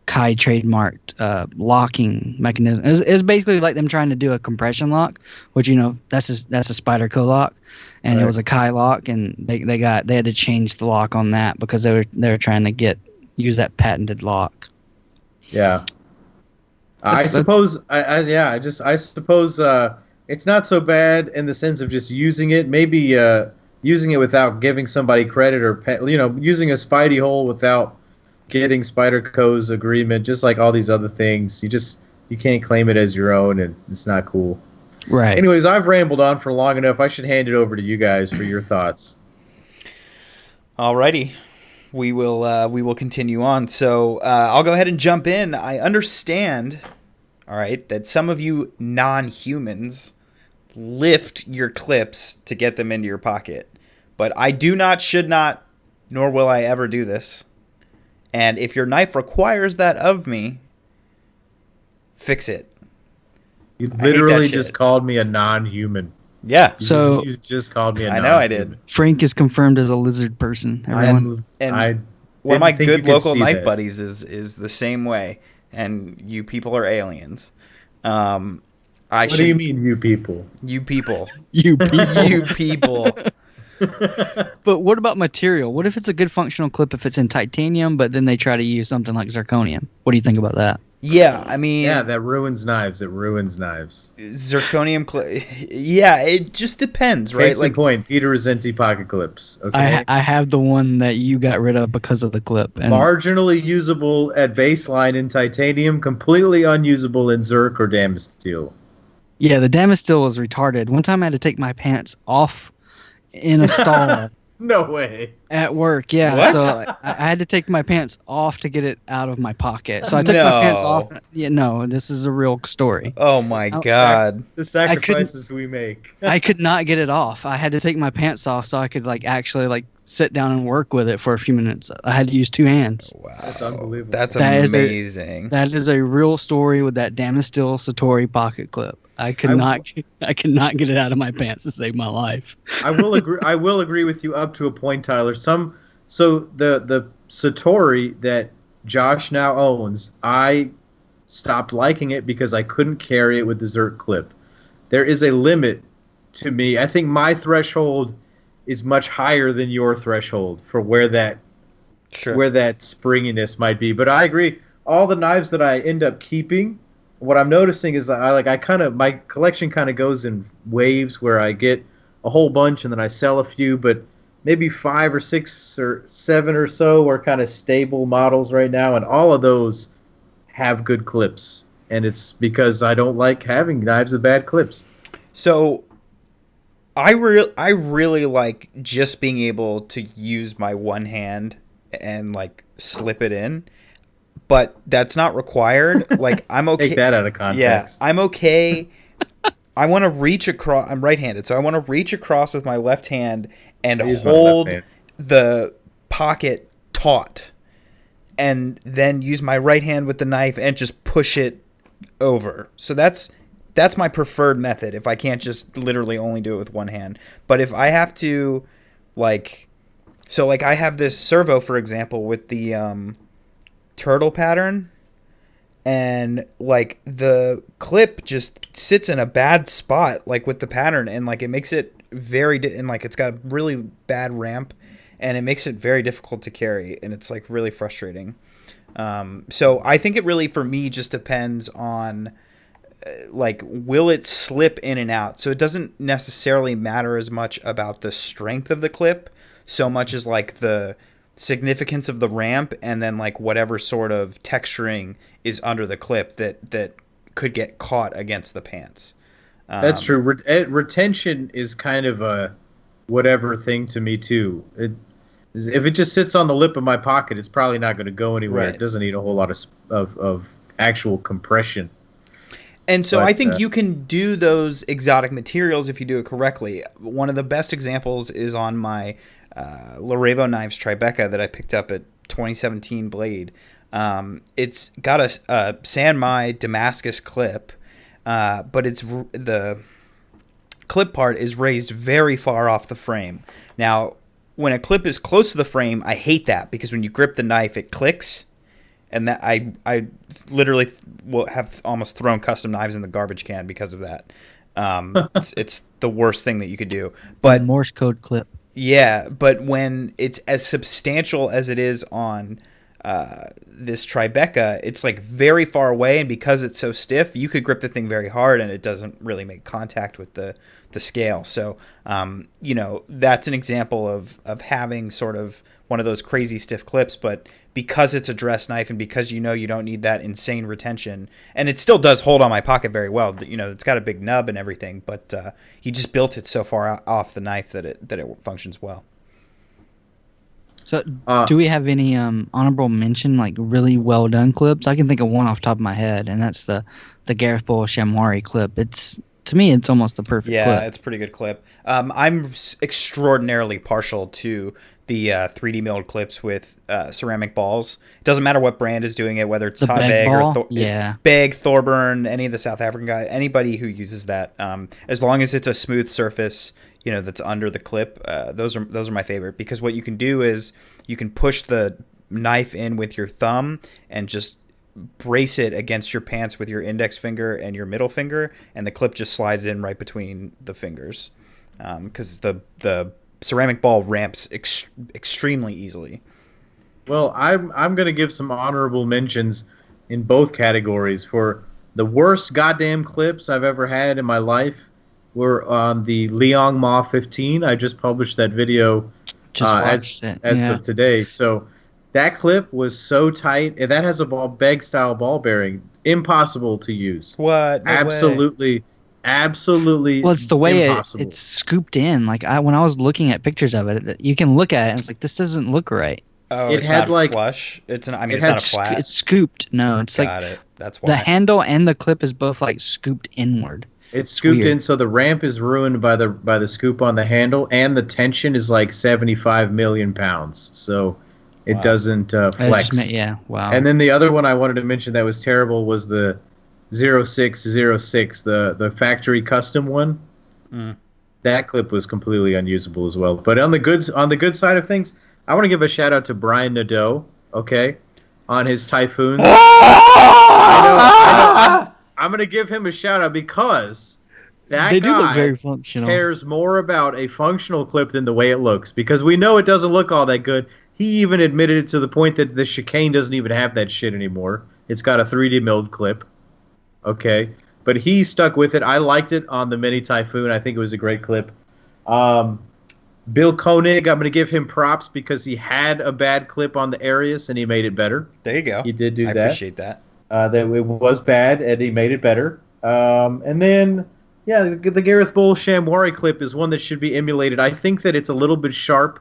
trademarked locking mechanism. It was basically like them trying to do a compression lock, which that's a Spyderco lock, and Right. it was a Kai lock, and they had to change the lock on that because they were trying to use that patented lock. Yeah. I suppose it's not so bad in the sense of just using it. Maybe using it without giving somebody credit, or using a Spidey hole without getting Spyderco's agreement. Just like all these other things, you can't claim it as your own, and it's not cool. Right. Anyways, I've rambled on for long enough. I should hand it over to you guys for your thoughts. alrighty, we will continue on. So I'll go ahead and jump in. I understand, all right, that some of you non-humans lift your clips to get them into your pocket, but I do not, should not, nor will I ever do this. And if your knife requires that of me, fix it. You hate that literally shit. just called me a non-human. Yeah. You just called me a I non-human. know I did. Frank is confirmed as a lizard person. Everyone. And one of my good local knife buddies is the same way, and you people are aliens. What do you mean, you people? You people. You people. You people. But what about material? What if it's a good functional clip if it's in titanium, but then they try to use something like zirconium? What do you think about that? Yeah, I mean, Yeah, that ruins knives. It ruins knives. zirconium. Yeah, it just depends, right? Case in point, Peter Rosenti pocket clips. Okay, I have the one that you got rid of because of the clip. And marginally usable at baseline in titanium, completely unusable in Zirc or Damasteel. yeah, the Damasteel was retarded. One time I had to take my pants off in a stall No way. at work. Yeah, What? so I had to take my pants off to get it out of my pocket. So I took my pants off. Yeah, no, this is a real story. Oh my Oh, god. The sacrifices we make. I could not get it off. I had to take my pants off so I could actually sit down and work with it for a few minutes. I had to use two hands. Wow. That's unbelievable. That's That is amazing. That is a real story with that Damasteel Satori pocket clip. I could not get it out of my pants to save my life. I will agree. I will agree with you up to a point, Tyler. So the Satori that Josh now owns, I stopped liking it because I couldn't carry it with the Zerk clip. There is a limit to me. I think my threshold is much higher than your threshold for where that springiness might be. But I agree. All the knives that I end up keeping, what I'm noticing is my collection kind of goes in waves where I get a whole bunch and then I sell a few, but maybe 5 or 6 or 7 or so are kind of stable models right now, and all of those have good clips, and it's because I don't like having knives with bad clips. So I really like just being able to use my one hand and slip it in. But that's not required. I'm okay. Take that out of context. Yeah, I'm okay. I want to reach across. I'm right-handed, so I want to reach across with my left hand and hold the pocket taut, and then use my right hand with the knife and just push it over. So that's my preferred method if I can't just literally only do it with one hand. But if I have to, I have this servo, for example, with the turtle pattern, and the clip just sits in a bad spot with the pattern, and it makes it very it's got a really bad ramp, and it makes it very difficult to carry, and it's really frustrating. So I think it really, for me, just depends on will it slip in and out. So it doesn't necessarily matter as much about the strength of the clip so much as the significance of the ramp, and then whatever sort of texturing is under the clip that could get caught against the pants. That's true. Retention is kind of whatever thing to me too. If it just sits on the lip of my pocket, it's probably not going to go anywhere. Right. It doesn't need a whole lot of actual compression. And so But, I think you can do those exotic materials if you do it correctly. One of the best examples is on my Larevo Knives Tribeca that I picked up at 2017 Blade. It's got a Sanmai Damascus clip, but the clip part is raised very far off the frame. Now, when a clip is close to the frame, I hate that because when you grip the knife, it clicks. And that I literally will have almost thrown custom knives in the garbage can because of that. It's the worst thing that you could do. But Morse code clip. Yeah, but when it's as substantial as it is on this Tribeca, it's like very far away, and because it's so stiff, you could grip the thing very hard, and it doesn't really make contact with the scale. So, that's an example of having sort of one of those crazy stiff clips, but because it's a dress knife and because you don't need that insane retention, and it still does hold on my pocket very well. It's got a big nub and everything, but he just built it so far off the knife that it functions well. So, do we have any honorable mention, like really well done clips? I can think of one off the top of my head, and that's the Gareth Bull Shamwari clip. To me, it's almost the perfect clip. Yeah, it's a pretty good clip. I'm extraordinarily partial to the 3D milled clips with ceramic balls. It doesn't matter what brand is doing it, whether it's Beg or Beg, Thorburn, any of the South African guys, anybody who uses that, as long as it's a smooth surface, that's under the clip. Those are my favorite, because what you can do is you can push the knife in with your thumb and just brace it against your pants with your index finger and your middle finger, and the clip just slides in right between the fingers, because the ceramic ball ramps extremely easily. Well, I'm going to give some honorable mentions in both categories. For the worst goddamn clips I've ever had in my life were on the Liang Ma 15. I just published that video as of today. So that clip was so tight, and that has a Beg style ball bearing. Impossible to use. What? No absolutely. way. Absolutely. Well, it's the way impossible. it's scooped in. Like when I was looking at pictures of it, you can look at it and it's like, this doesn't look right. Oh, it's not flush. It's not a flat. It's scooped. No, it's Got it. That's why. The handle and the clip is both like scooped inward. It's scooped in, so the ramp is ruined by the scoop on the handle, and the tension is like 75 million pounds. So it doesn't flex. Wow. And then the other one I wanted to mention that was terrible was the 0606, the factory custom one. That clip was completely unusable as well. But on the good side of things, I want to give a shout out to Brian Nadeau, okay, on his Typhoons. I know. I'm going to give him a shout out because they do look very functional. Cares more about a functional clip than the way it looks, because we know it doesn't look all that good. He even admitted it to the point that the chicane doesn't even have that shit anymore. It's got a 3D milled clip. Okay, but he stuck with it. I liked it on the Mini Typhoon. I think it was a great clip. Bill Koenig, I'm going to give him props because he had a bad clip on the Arius and he made it better. There you go. He did do that. I appreciate that. That it was bad and he made it better. And then, the Gareth Bull Shamwari clip is one that should be emulated. I think that it's a little bit sharp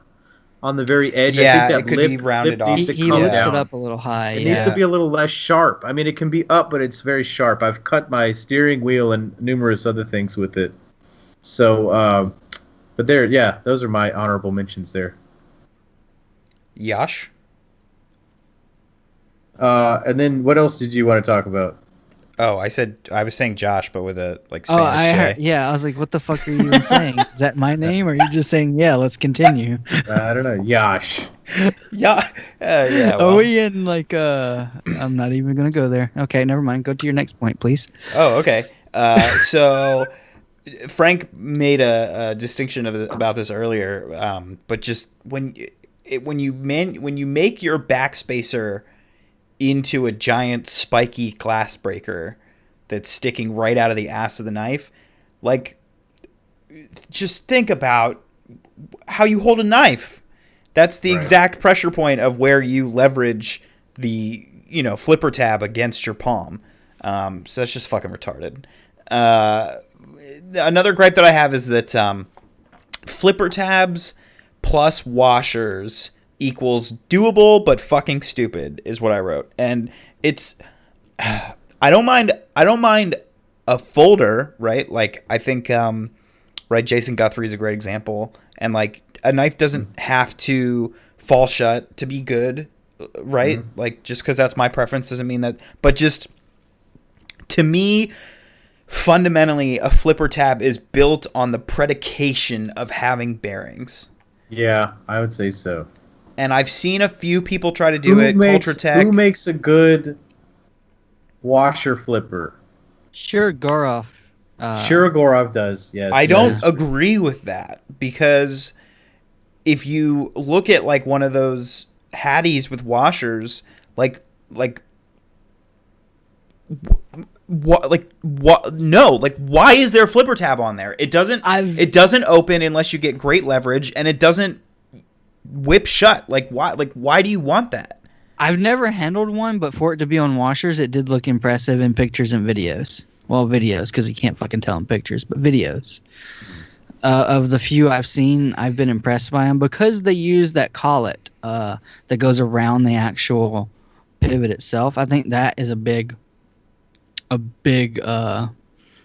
on the very edge. Yeah, I think that it could be rounded off. He lifts it up a little high. It needs to be a little less sharp. I mean, it can be up, but it's very sharp. I've cut my steering wheel and numerous other things with it. So, but those are my honorable mentions there. Yash? And then what else did you want to talk about? Oh, I was saying Josh, but with a Spanish J. I was like, what the fuck are you even saying? Is that my name, or are you just saying, let's continue? I don't know. Yash. Yeah. Well. Are we in I'm not even going to go there. Okay, never mind. Go to your next point, please. Oh, okay. So Frank made a distinction about this earlier, but just when you make your backspacer into a giant spiky glass breaker that's sticking right out of the ass of the knife, like, just think about how you hold a knife. That's the exact pressure point of where you leverage the flipper tab against your palm. So that's just fucking retarded. Another gripe that I have is that flipper tabs plus washers equals doable but fucking stupid is what I wrote. And it's I don't mind a folder, right? Like I think right, Jason Guthrie is a great example, and like a knife doesn't have to fall shut to be good, right? Mm-hmm. Like just because that's my preference doesn't mean that, but just to me, fundamentally, a flipper tab is built on the predication of having bearings. Yeah, I would say so. And I've seen a few people try to do it. Ultratech. Who makes a good washer flipper? Shirogorov. Shirogorov does, yes. I don't agree with that, because if you look at like one of those Hatties with washers, like why is there a flipper tab on there? It doesn't open unless you get great leverage, and it doesn't whip shut. Like why do you want that? I've never handled one, but for it to be on washers, it did look impressive in pictures and videos. Well, videos, because you can't fucking tell in pictures, but videos. Of the few I've seen, I've been impressed by them because they use that collet that goes around the actual pivot itself. I think that is a big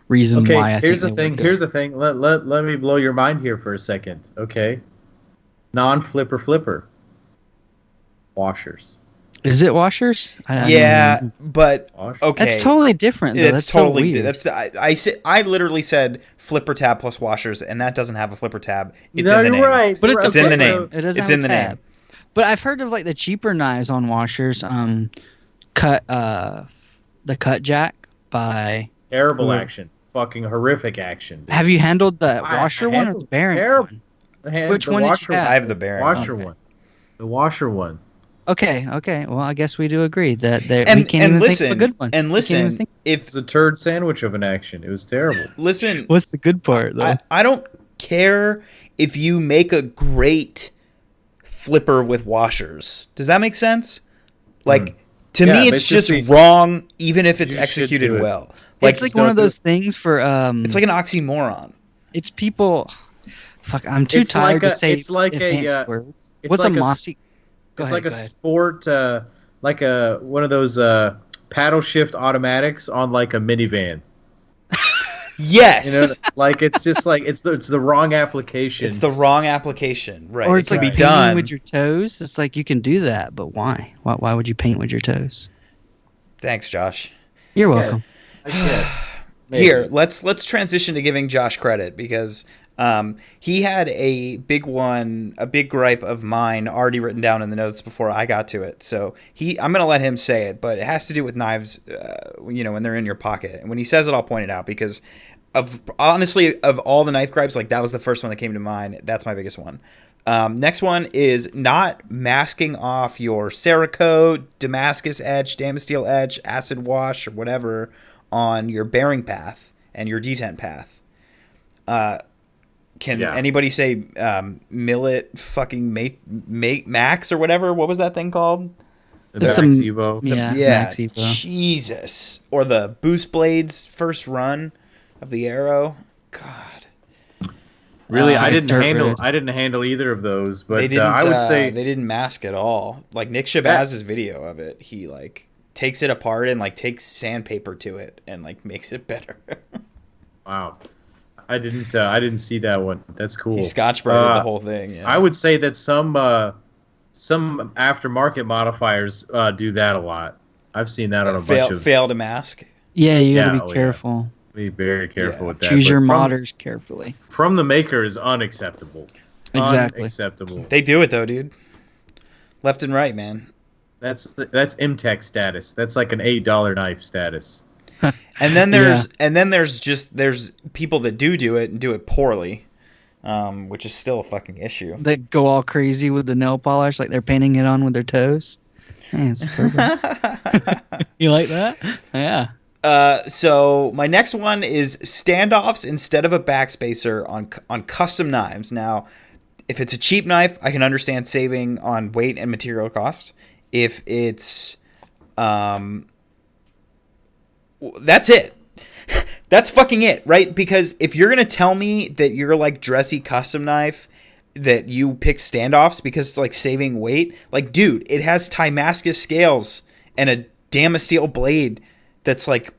reason why I here's the thing. Let me blow your mind here for a second. Okay. Non-flipper washers. Is it washers? But okay, that's totally different. Though. That's totally weird. I literally said flipper tab plus washers, and that doesn't have a flipper tab. It's in the name. Right, but it's in the name. It's in the name. But I've heard of like the cheaper knives on washers. Cut the cut jack by terrible action, fucking horrific action. Have you handled the washer one or the bearing one? Which one did you have? I have the bearing one. The washer one. Okay. Well, I guess we do agree that we can't even think of a good one. And listen, if it's a turd sandwich of an action, it was terrible. Listen, what's the good part though? I don't care if you make a great flipper with washers. Does that make sense? Like to me, it's just wrong, even if it's executed well. Like, it's like one of those things for it's like an oxymoron. It's people. Fuck, I'm too tired to say. It's like what's a mossy? It's like a sport, like one of those paddle shift automatics on like a minivan. Yes, you know, like it's just like it's the wrong application. It's the wrong application, right? Or it's like painting with your toes. It's like you can do that, but why? Why would you paint with your toes? Thanks, Josh. You're welcome. I guess. Here, let's transition to giving Josh credit, because he had a big gripe of mine already written down in the notes before I got to it. So I'm going to let him say it, but it has to do with knives, when they're in your pocket. And when he says it, I'll point it out, because honestly, of all the knife gripes, like that was the first one that came to mind. That's my biggest one. Next one is not masking off your Cerakote, Damascus etch, Damasteel etch, acid wash, or whatever on your bearing path and your detent path. Can anybody say Millet fucking Max or whatever? What was that thing called? The Max Evo. Max Evo. Jesus. Or the Boost Blades first run of the Arrow. God. Really, I didn't handle either of those, but I would say they didn't mask at all. Like Nick Shabazz's video of it, he like takes it apart and like takes sandpaper to it and like makes it better. Wow. I didn't see that one. That's cool. He scotch-branded the whole thing. Yeah. I would say that some aftermarket modifiers do that a lot. I've seen that on a bunch of fail to mask. Yeah, you gotta be careful. Be very careful with that. Choose your modders carefully. From the maker is unacceptable. Exactly. Unacceptable. They do it though, dude. Left and right, man. That's MTech status. That's like an $8 knife status. And then there's people that do it and do it poorly, which is still a fucking issue. They go all crazy with the nail polish, like they're painting it on with their toes. Hey, it's perfect. You like that? Yeah. So my next one is standoffs instead of a backspacer on custom knives. Now, if it's a cheap knife, I can understand saving on weight and material cost. If it's that's it. That's fucking it, right? Because if you're gonna tell me that your like dressy custom knife that you pick standoffs because it's like saving weight, like dude, it has Timascus scales and a Damasteel blade that's like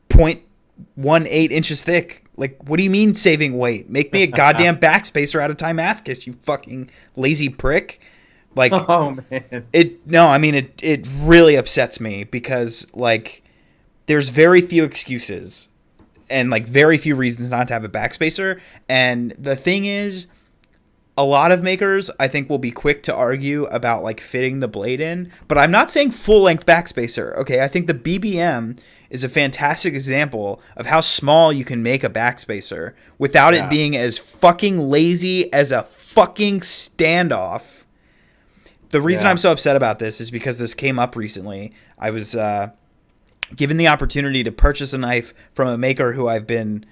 0.18 inches thick. Like, what do you mean saving weight? Make me a goddamn backspacer out of Timascus, you fucking lazy prick. Like, Oh man. It really upsets me because like there's very few excuses and like very few reasons not to have a backspacer. And the thing is, a lot of makers I think will be quick to argue about like fitting the blade in, but I'm not saying full length backspacer. Okay, I think the BBM is a fantastic example of how small you can make a backspacer without it being as fucking lazy as a fucking standoff. The reason I'm so upset about this is because this came up recently. I was given the opportunity to purchase a knife from a maker who I've been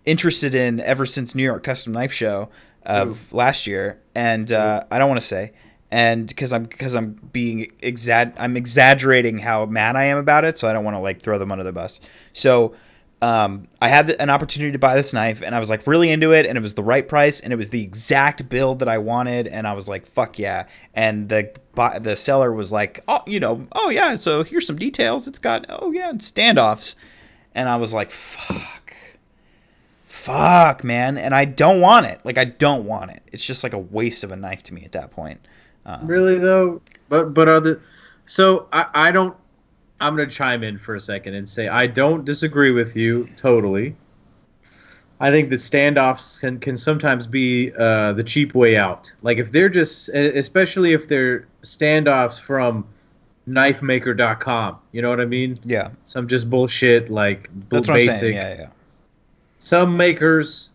interested in ever since New York Custom Knife Show of last year, and I don't want to say, and because I'm being exaggerating how mad I am about it, so I don't want to like throw them under the bus. So I had an opportunity to buy this knife, and I was like really into it, and it was the right price, and it was the exact build that I wanted, and I was like, fuck yeah. And the seller was like, oh yeah, so here's some details. It's got standoffs, and I was like, fuck, man. And I don't want it. Like, I don't want it. It's just like a waste of a knife to me at that point. Really though, but are the so I don't. I'm gonna chime in for a second and say I don't disagree with you totally. I think that standoffs can sometimes be the cheap way out. Like if they're just, especially if they're standoffs from knifemaker.com. You know what I mean? Yeah. Some just bullshit like That's basic. What I'm saying. Yeah. Some makers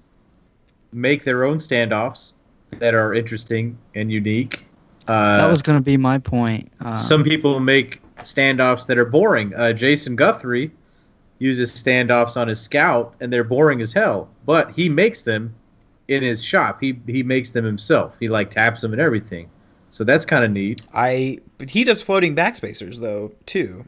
make their own standoffs that are interesting and unique. That was going to be my point. Some people make standoffs that are boring. Jason Guthrie uses standoffs on his Scout, and they're boring as hell. But he makes them in his shop. He makes them himself. He like taps them and everything. So that's kind of neat. But he does floating backspacers though too.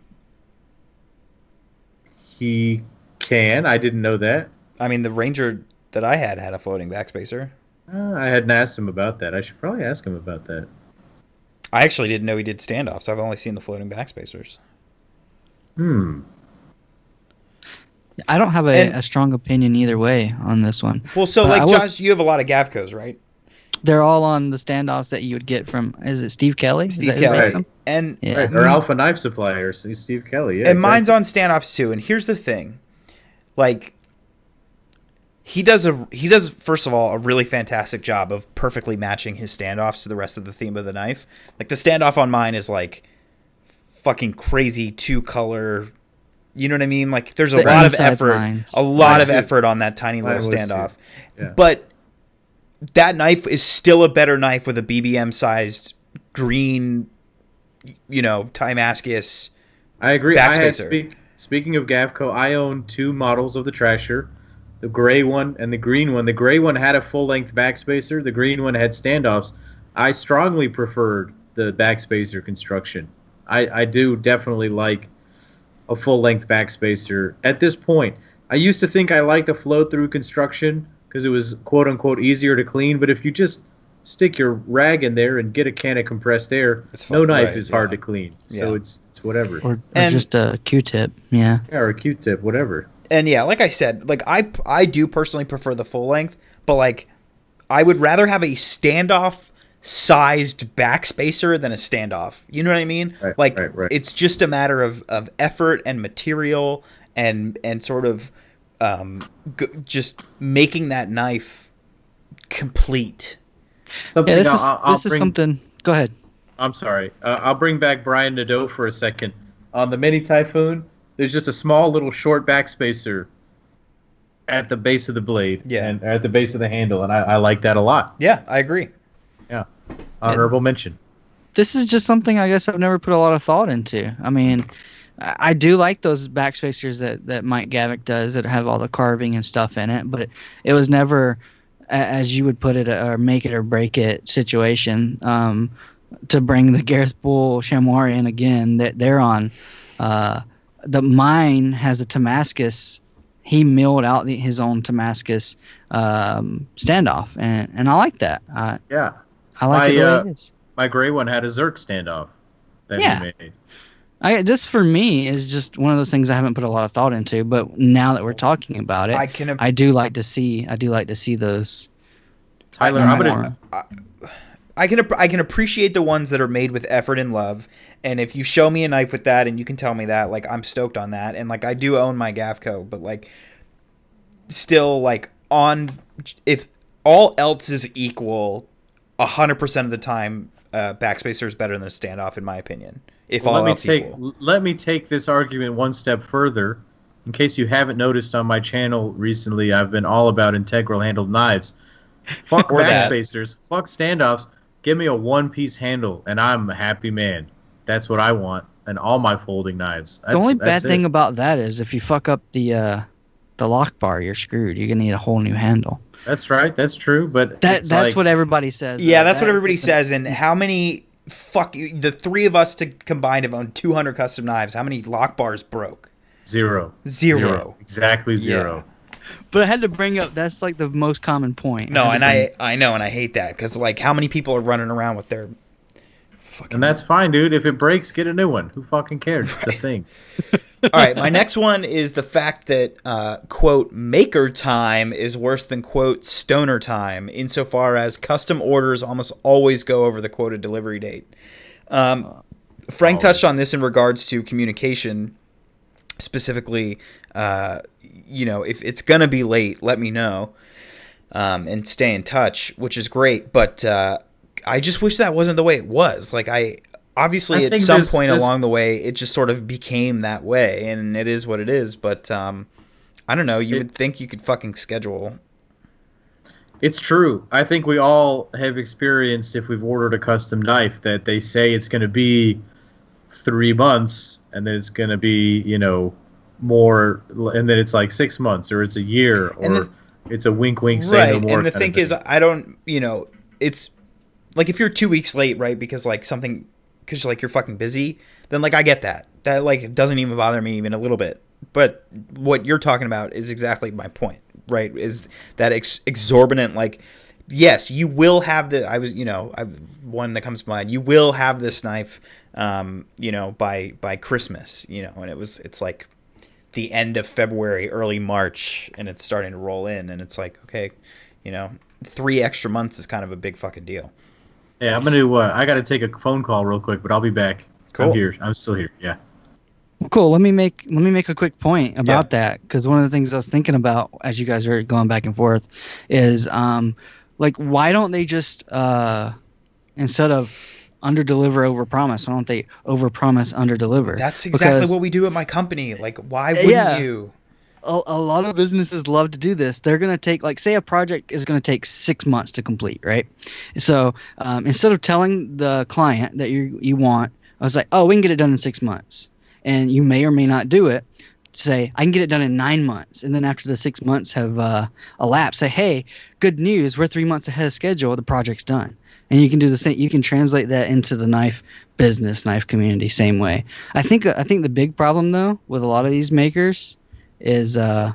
He can. I didn't know that. I mean, the Ranger that I had a floating backspacer. I hadn't asked him about that. I should probably ask him about that. I actually didn't know he did standoffs. I've only seen the floating backspacers. I don't have a strong opinion either way on this one. Well, so like Josh, you have a lot of Gavcos, right? They're all on the standoffs that you would get from, is it Steve Kelly? Steve Kelly. Right. And right. Or Alpha Knife Supply or Steve Kelly. Yeah, and mine's on standoffs too. And here's the thing. Like, he does first of all a really fantastic job of perfectly matching his standoffs to the rest of the theme of the knife. Like the standoff on mine is like fucking crazy 2-color. You know what I mean? Like there's a lot of effort, on that tiny little standoff. Yeah. But that knife is still a better knife with a BBM sized green, Timascus. I agree. Speaking of Gavco, I own 2 models of the Trasher. The gray one and the green one. The gray one had a full-length backspacer. The green one had standoffs. I strongly preferred the backspacer construction. I do definitely like a full-length backspacer. At this point, I used to think I liked the flow-through construction because it was quote-unquote easier to clean, but if you just stick your rag in there and get a can of compressed air, no knife is hard to clean. So it's whatever. Or just a Q-tip, yeah. Yeah, or a Q-tip, whatever. And yeah, like I said, like I do personally prefer the full length, but like I would rather have a standoff sized backspacer than a standoff. You know what I mean? Right. It's just a matter of effort and material and sort of just making that knife complete. Something something. Go ahead. I'm sorry. I'll bring back Brian Nadeau for a second. On the Mini Typhoon, there's just a small little short backspacer at the base of the blade and at the base of the handle, and I like that a lot. Yeah, I agree. Yeah. Honorable mention. This is just something I guess I've never put a lot of thought into. I mean, I do like those backspacers that Mike Gavick does that have all the carving and stuff in it, but it was never, as you would put it, a make it or break it situation. To bring the Gareth Bull Chamois in again, that they're on. The mine has a Damascus he milled out his own Damascus standoff, and I like that. Yeah. I like it the way it is. My gray one had a Zerk standoff that he made. This for me is just one of those things I haven't put a lot of thought into, but now that we're talking about it, I do like to see those. Tyler, I can appreciate the ones that are made with effort and love, and if you show me a knife with that and you can tell me that, like, I'm stoked on that, and like I do own my Gavco, but like still, like, if all else is equal, 100% of the time, backspacer is better than a standoff in my opinion. Let me take this argument one step further. In case you haven't noticed on my channel recently, I've been all about integral handled knives. Fuck backspacers, fuck standoffs. Give me a one-piece handle, and I'm a happy man. That's what I want, and all my folding knives. The only bad thing about that is if you fuck up the lock bar, you're screwed. You're gonna need a whole new handle. That's right. That's true. But that's what everybody says. Yeah, that's what everybody says. And how many the three of us combined have owned 200 custom knives? How many lock bars broke? Zero. Exactly zero. Yeah. But I had to bring up that's like the most common point. No, and I know, and I hate that because like how many people are running around with their fucking. And that's fine, dude. If it breaks, get a new one. Who fucking cares? Right. It's the thing. All right, my next one is the fact that quote maker time is worse than quote stoner time insofar as custom orders almost always go over the quoted delivery date. Frank touched on this in regards to communication, specifically. If it's gonna be late, let me know, and stay in touch, which is great. But I just wish that wasn't the way it was. Like obviously at some point along the way, it just sort of became that way, and it is what it is. But I don't know. You would think you could fucking schedule. It's true. I think we all have experienced, if we've ordered a custom knife, that they say it's going to be 3 months, and then it's going to be, more, and then it's like 6 months, or it's a year, or it's a wink, say no more. And the thing is, I don't, it's like if you're 2 weeks late, right? Because like you're fucking busy, then like I get that. That like doesn't even bother me even a little bit. But what you're talking about is exactly my point, right? Is that exorbitant, like, yes, you will have I've one that comes to mind. You will have this knife, by Christmas, and it's like the end of February, early March, and it's starting to roll in, and it's like, okay, 3 extra months is kind of a big fucking deal. Yeah, I'm gonna. I gotta take a phone call real quick, but I'll be back. Cool. I'm here. I'm still here. Yeah. Well, cool. Let me make a quick point about that, because one of the things I was thinking about as you guys are going back and forth is, like, why don't they just instead of under deliver over promise, why don't they over promise under deliver? That's exactly what we do at my company. Like, why wouldn't you? A lot of businesses love to do this. They're going to take, like, say a project is going to take 6 months to complete, right? So instead of telling the client that you want, I was like, oh, we can get it done in 6 months. And you may or may not do it. Say, I can get it done in 9 months. And then after the 6 months have elapsed, say, hey, good news, we're 3 months ahead of schedule. The project's done. And you can do the same. You can translate that into the knife community, same way. I think the big problem, though, with a lot of these makers is I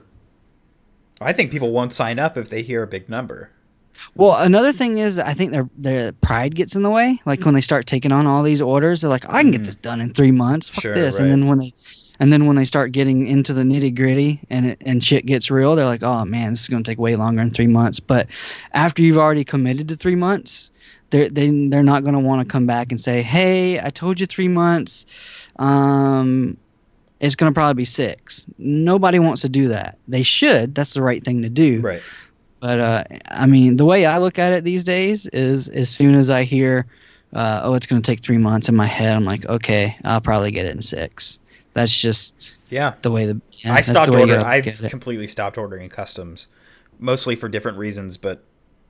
think people won't sign up if they hear a big number. Well, another thing is I think their pride gets in the way. Like when they start taking on all these orders, they're like, I can get this done in 3 months. Fuck this. Right. And then when they start getting into the nitty gritty and shit gets real, they're like, oh man, this is going to take way longer than 3 months. But after you've already committed to 3 months, they're not going to want to come back and say, hey, I told you 3 months. It's going to probably be 6. Nobody wants to do that. They should. That's the right thing to do. Right. But, I mean, the way I look at it these days is as soon as I hear, it's going to take 3 months in my head, I'm like, okay, I'll probably get it in 6. That's just the way I stopped ordering. I've completely stopped ordering customs, mostly for different reasons, but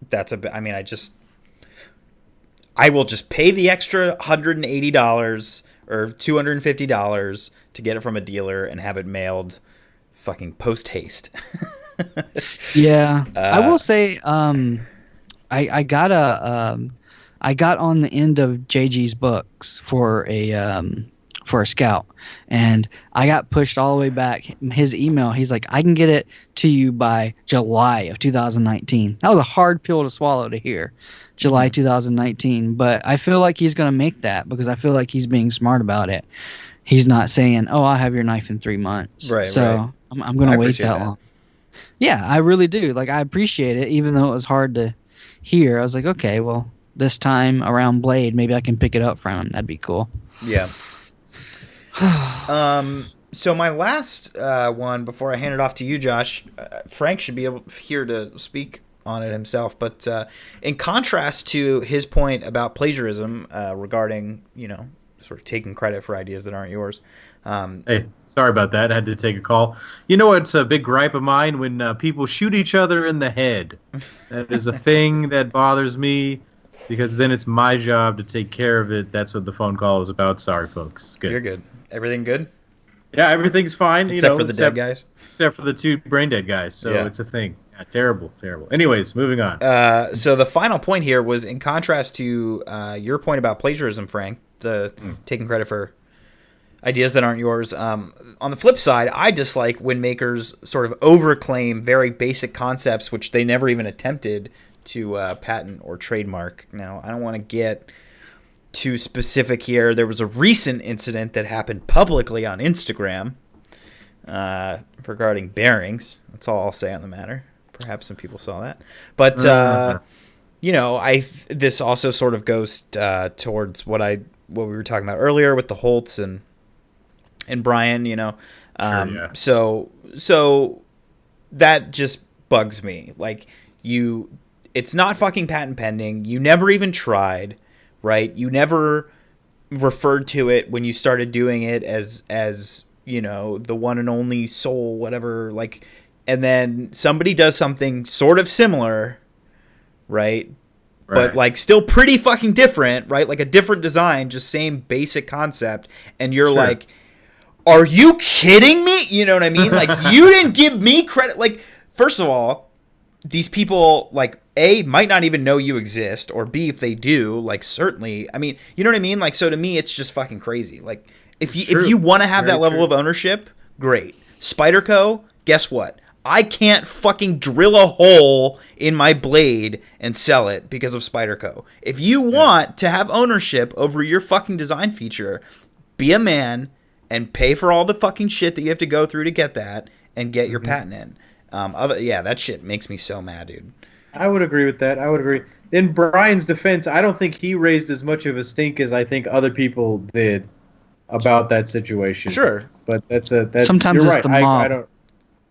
that's I will just pay the extra $180 or $250 to get it from a dealer and have it mailed fucking post haste. Yeah. I will say I got on the end of JG's books for a for a Scout, and I got pushed all the way back. His email, he's like, I can get it to you by July of 2019. That was a hard pill to swallow to hear, July 2019. But I feel like he's going to make that because I feel like he's being smart about it. He's not saying, "Oh, I'll have your knife in 3 months." Right. So right. I'm going to wait appreciate that that. long. Yeah, I really do. Like, I appreciate it, even though it was hard to hear. I was like, okay, well, this time around Blade, maybe I can pick it up from him. That'd be cool. Yeah. So my last one before I hand it off to you, Josh, Frank should be able here to speak on it himself. But in contrast to his point about plagiarism regarding, sort of taking credit for ideas that aren't yours. Hey, sorry about that. I had to take a call. You know what's a big gripe of mine? When people shoot each other in the head. That is a thing that bothers me because then it's my job to take care of it. That's what the phone call was about. Sorry, folks. Good. You're good. Everything good? Yeah, everything's fine. Except for the dead guys? Except for the 2 brain dead guys. So Yeah. it's a thing. Yeah, terrible, terrible. Anyways, moving on. So the final point here was in contrast to your point about plagiarism, Frank, taking credit for ideas that aren't yours. On the flip side, I dislike when makers sort of overclaim very basic concepts which they never even attempted to patent or trademark. Now, I don't want to get too specific here. There was a recent incident that happened publicly on Instagram regarding bearings. That's all I'll say on the matter. Perhaps some people saw that. But, this also sort of goes towards what we were talking about earlier with the Holts and Brian, Yeah. So that just bugs me. Like, it's not fucking patent pending. You never even tried, right? You never referred to it when you started doing it as the one and only soul, whatever, like, and then somebody does something sort of similar, right? But like still pretty fucking different, right? Like a different design, just same basic concept, and you're like, are you kidding me? You know what I mean? Like, you didn't give me credit. Like, first of all, these people, like, A, might not even know you exist, or B, if they do, like, certainly, I mean, you know what I mean? Like, so to me, it's just fucking crazy. Like, if you want to have that level of ownership, great. Spyderco, guess what? I can't fucking drill a hole in my blade and sell it because of Spyderco. If you want to have ownership over your fucking design feature, be a man and pay for all the fucking shit that you have to go through to get that and get your patent in. That shit makes me so mad, dude. I would agree with that. I would agree. In Brian's defense, I don't think he raised as much of a stink as I think other people did about that situation. Sure. But that's sometimes you're it's right. the mob.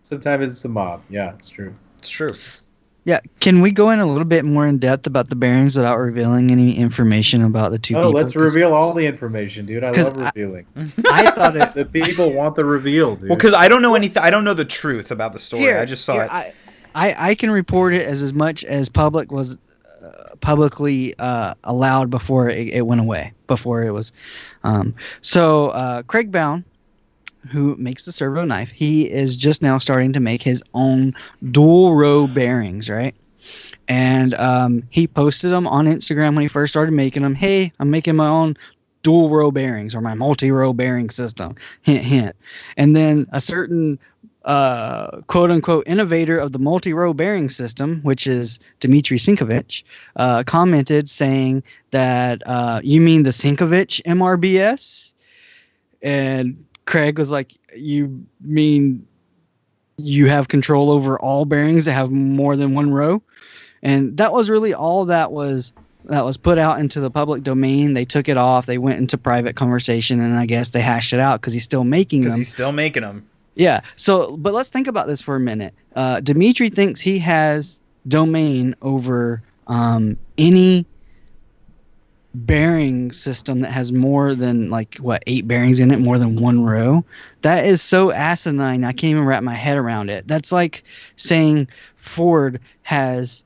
Sometimes it's the mob. Yeah, it's true. It's true. Yeah, can we go in a little bit more in depth about the bearings without revealing any information about the two people? Oh, let's reveal all the information, dude. I love revealing. I thought it. The people want the reveal, dude. Well, because I don't know anything. I don't know the truth about the story. I just saw it. I can report it as much as public was publicly allowed before it went away. Before it was, Craig Bound, who makes the servo knife, he is just now starting to make his own dual row bearings, right? And he posted them on Instagram when he first started making them. Hey, I'm making my own dual row bearings or my multi-row bearing system. Hint, hint. And then a certain quote unquote innovator of the multi-row bearing system, which is Dmitry Sinkovich, commented saying that you mean the Sinkovich MRBS? And Craig was like, you mean you have control over all bearings that have more than one row? And that was really all that was put out into the public domain. They took it off. They went into private conversation, and I guess they hashed it out because he's still making them. Because he's still making them. Yeah. So, but let's think about this for a minute. Dmitry thinks he has domain over any bearing system that has more than 8 bearings in it, more than one row. That is so asinine. I can't even wrap my head around it. That's like saying Ford has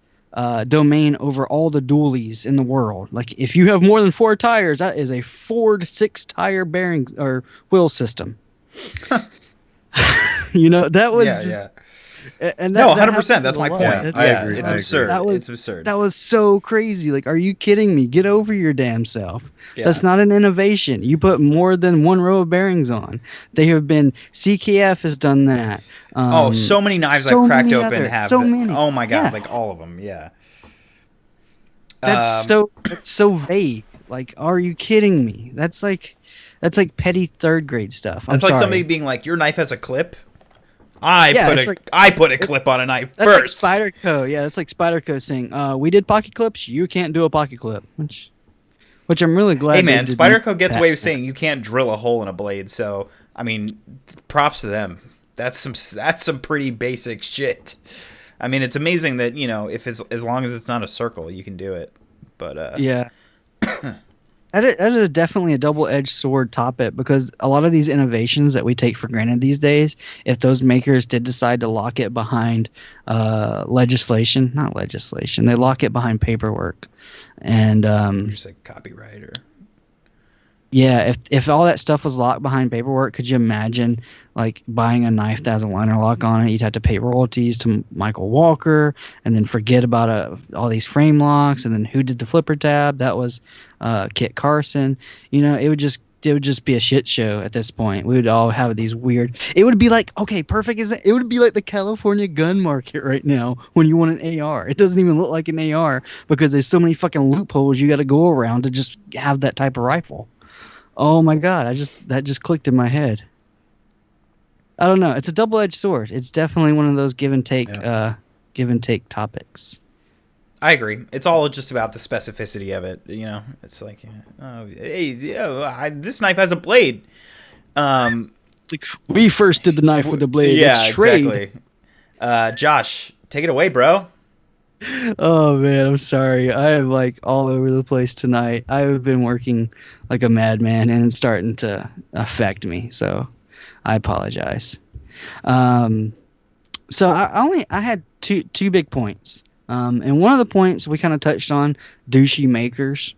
domain over all the dualies in the world. Like, if you have more than 4 tires, that is a Ford 6-tire bearing or wheel system. That was And No, that 100%. That's happens my a lot. point. I Yeah, agree. it's I absurd. agree. It's absurd. That was so crazy. Like, are you kidding me? Get over your damn self. Yeah. That's not an innovation. You put more than one row of bearings on. They have been. CKF has done that. So many knives so I've cracked many open others, have. so many. Oh my god, Yeah. like all of them. Yeah. That's so vague. Like, are you kidding me? That's like petty third grade stuff. That's I'm like sorry. somebody being like, "Your knife has a clip." I it's put a clip on a knife That's first. like Spyderco. Yeah, that's like Spyderco saying, "We did pocket clips. You can't do a pocket clip." Which I'm really glad. Hey man, they did Spyderco gets that. away with saying you can't drill a hole in a blade. So I mean, props to them. That's some pretty basic shit. I mean, it's amazing that if as long as it's not a circle, you can do it. But yeah. That is definitely a double-edged sword topic, because a lot of these innovations that we take for granted these days, if those makers did decide to lock it behind not legislation, they lock it behind paperwork. And just like copyright or yeah, if all that stuff was locked behind paperwork, could you imagine like buying a knife that has a liner lock on it? You'd have to pay royalties to Michael Walker, and then forget about all these frame locks, and then who did the flipper tab? That was Kit Carson. It would just be a shit show at this point. We would all have these weird. It would be like, okay, perfect. It would be like the California gun market right now when you want an AR. It doesn't even look like an AR because there's so many fucking loopholes you got to go around to just have that type of rifle. Oh my god! That just clicked in my head. I don't know. It's a double-edged sword. It's definitely one of those give and take topics. I agree. It's all just about the specificity of it. It's like, this knife has a blade. Like, we first did the knife with the blade. Yeah, it's trade. exactly. Josh, take it away, bro. Oh man, I'm sorry. I am like all over the place tonight. I've been working like a madman, and it's starting to affect me. So I apologize. So I had two big points. And one of the points we kind of touched on, douchey makers.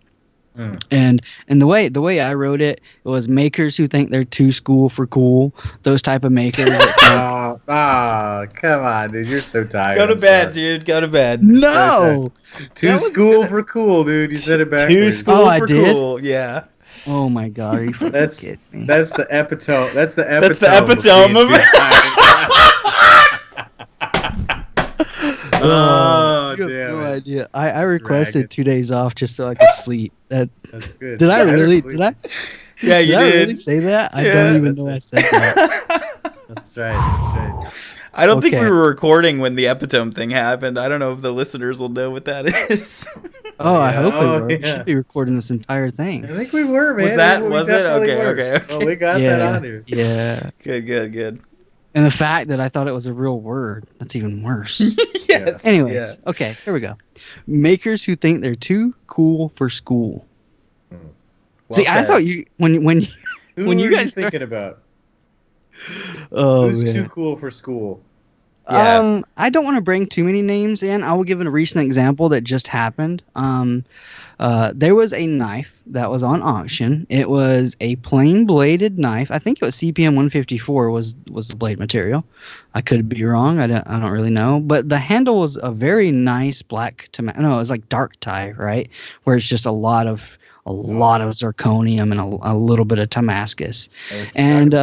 And the way I wrote it was makers who think they're too school for cool. Those type of makers. Come on, dude. You're so tired. Go to bed, dude. Go to bed. No! Too school for cool, dude. You said it backwards. Too school Oh, for I did? cool. Yeah. Oh my god, are you fucking kidding me? That's the epitome. That's the epitome. That's the epitome of being it. too tired. Oh, You have damn no it. idea. I requested ragged. 2 days off just so I could sleep. That's good. Did I Better really? sleep. Did I? Yeah, you Did I did. really say that? I Yeah, don't even that's know I it. said that. That's right. That's right. I don't think Okay. we were recording when the epitome thing happened. I don't know if the listeners will know what that is. Oh, I Yeah. hope we Oh, were. We yeah. should be recording this entire thing. I think we were, man. Was it? definitely Okay, were. okay. Oh, we got that on here. Yeah. Good. And the fact that I thought it was a real word, that's even worse. Yes. Anyways, Yeah. okay, here we go. Makers who think they're too cool for school. Well See, I said. thought you when Who When you are guys thinking about? oh Who's man. too cool for school? Yeah. I don't want to bring too many names in. I will give a recent example that just happened. There was a knife that was on auction. It was a plain bladed knife. I think it was CPM 154 was the blade material. I could be wrong. I don't really know. But the handle was a very nice black no, it was like dark tie, right? Where it's just a lot of zirconium and a little bit of Damascus. And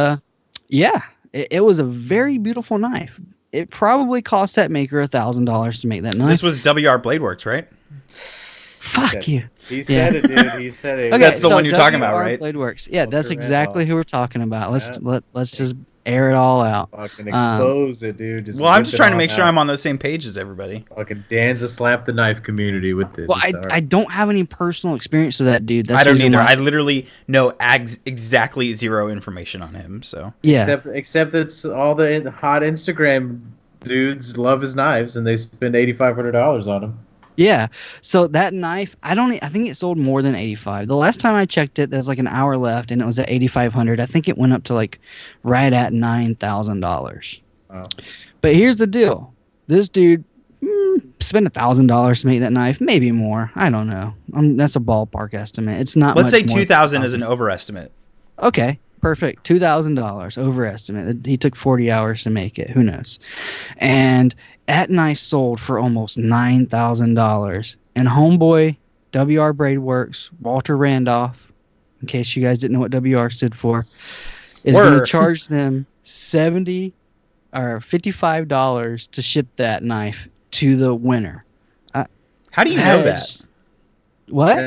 yeah, it was a very beautiful knife. It probably cost that maker $1,000 to make that knife. This was WR Blade Works, right? Fuck Okay. you. He said it, dude. He said it. Okay, That's the so one you're talking about, WR right? Blade Works. Yeah, that's Ultra exactly Red who we're talking about. Let's Yeah. let's just air it all out. Fucking expose it, dude. Well, I'm just trying to make sure I'm on the same page as everybody. Fucking Danza slap the knife community with this. Well, I don't have any personal experience with that dude. That's I don't the reason either. why- I literally know exactly zero information on him. So yeah. Except that's all the hot Instagram dudes love his knives and they spend $8,500 on them. Yeah. So that knife, I think it sold more than 85. The last time I checked it, there's like an hour left and it was at 8,500. I think it went up to like right at $9,000. Oh. But here's the deal. This dude spent $1,000 to make that knife, maybe more. I don't know. That's a ballpark estimate. It's not let's much say more 2,000 than is an overestimate. Okay. perfect, $2,000 overestimate. He took 40 hours to make it. Who knows? And that knife sold for almost $9,000. And homeboy, WR Braid Works, Walter Randolph, in case you guys didn't know what WR stood for, is going to charge them $70 or $55 to ship that knife to the winner. How do you know that? What?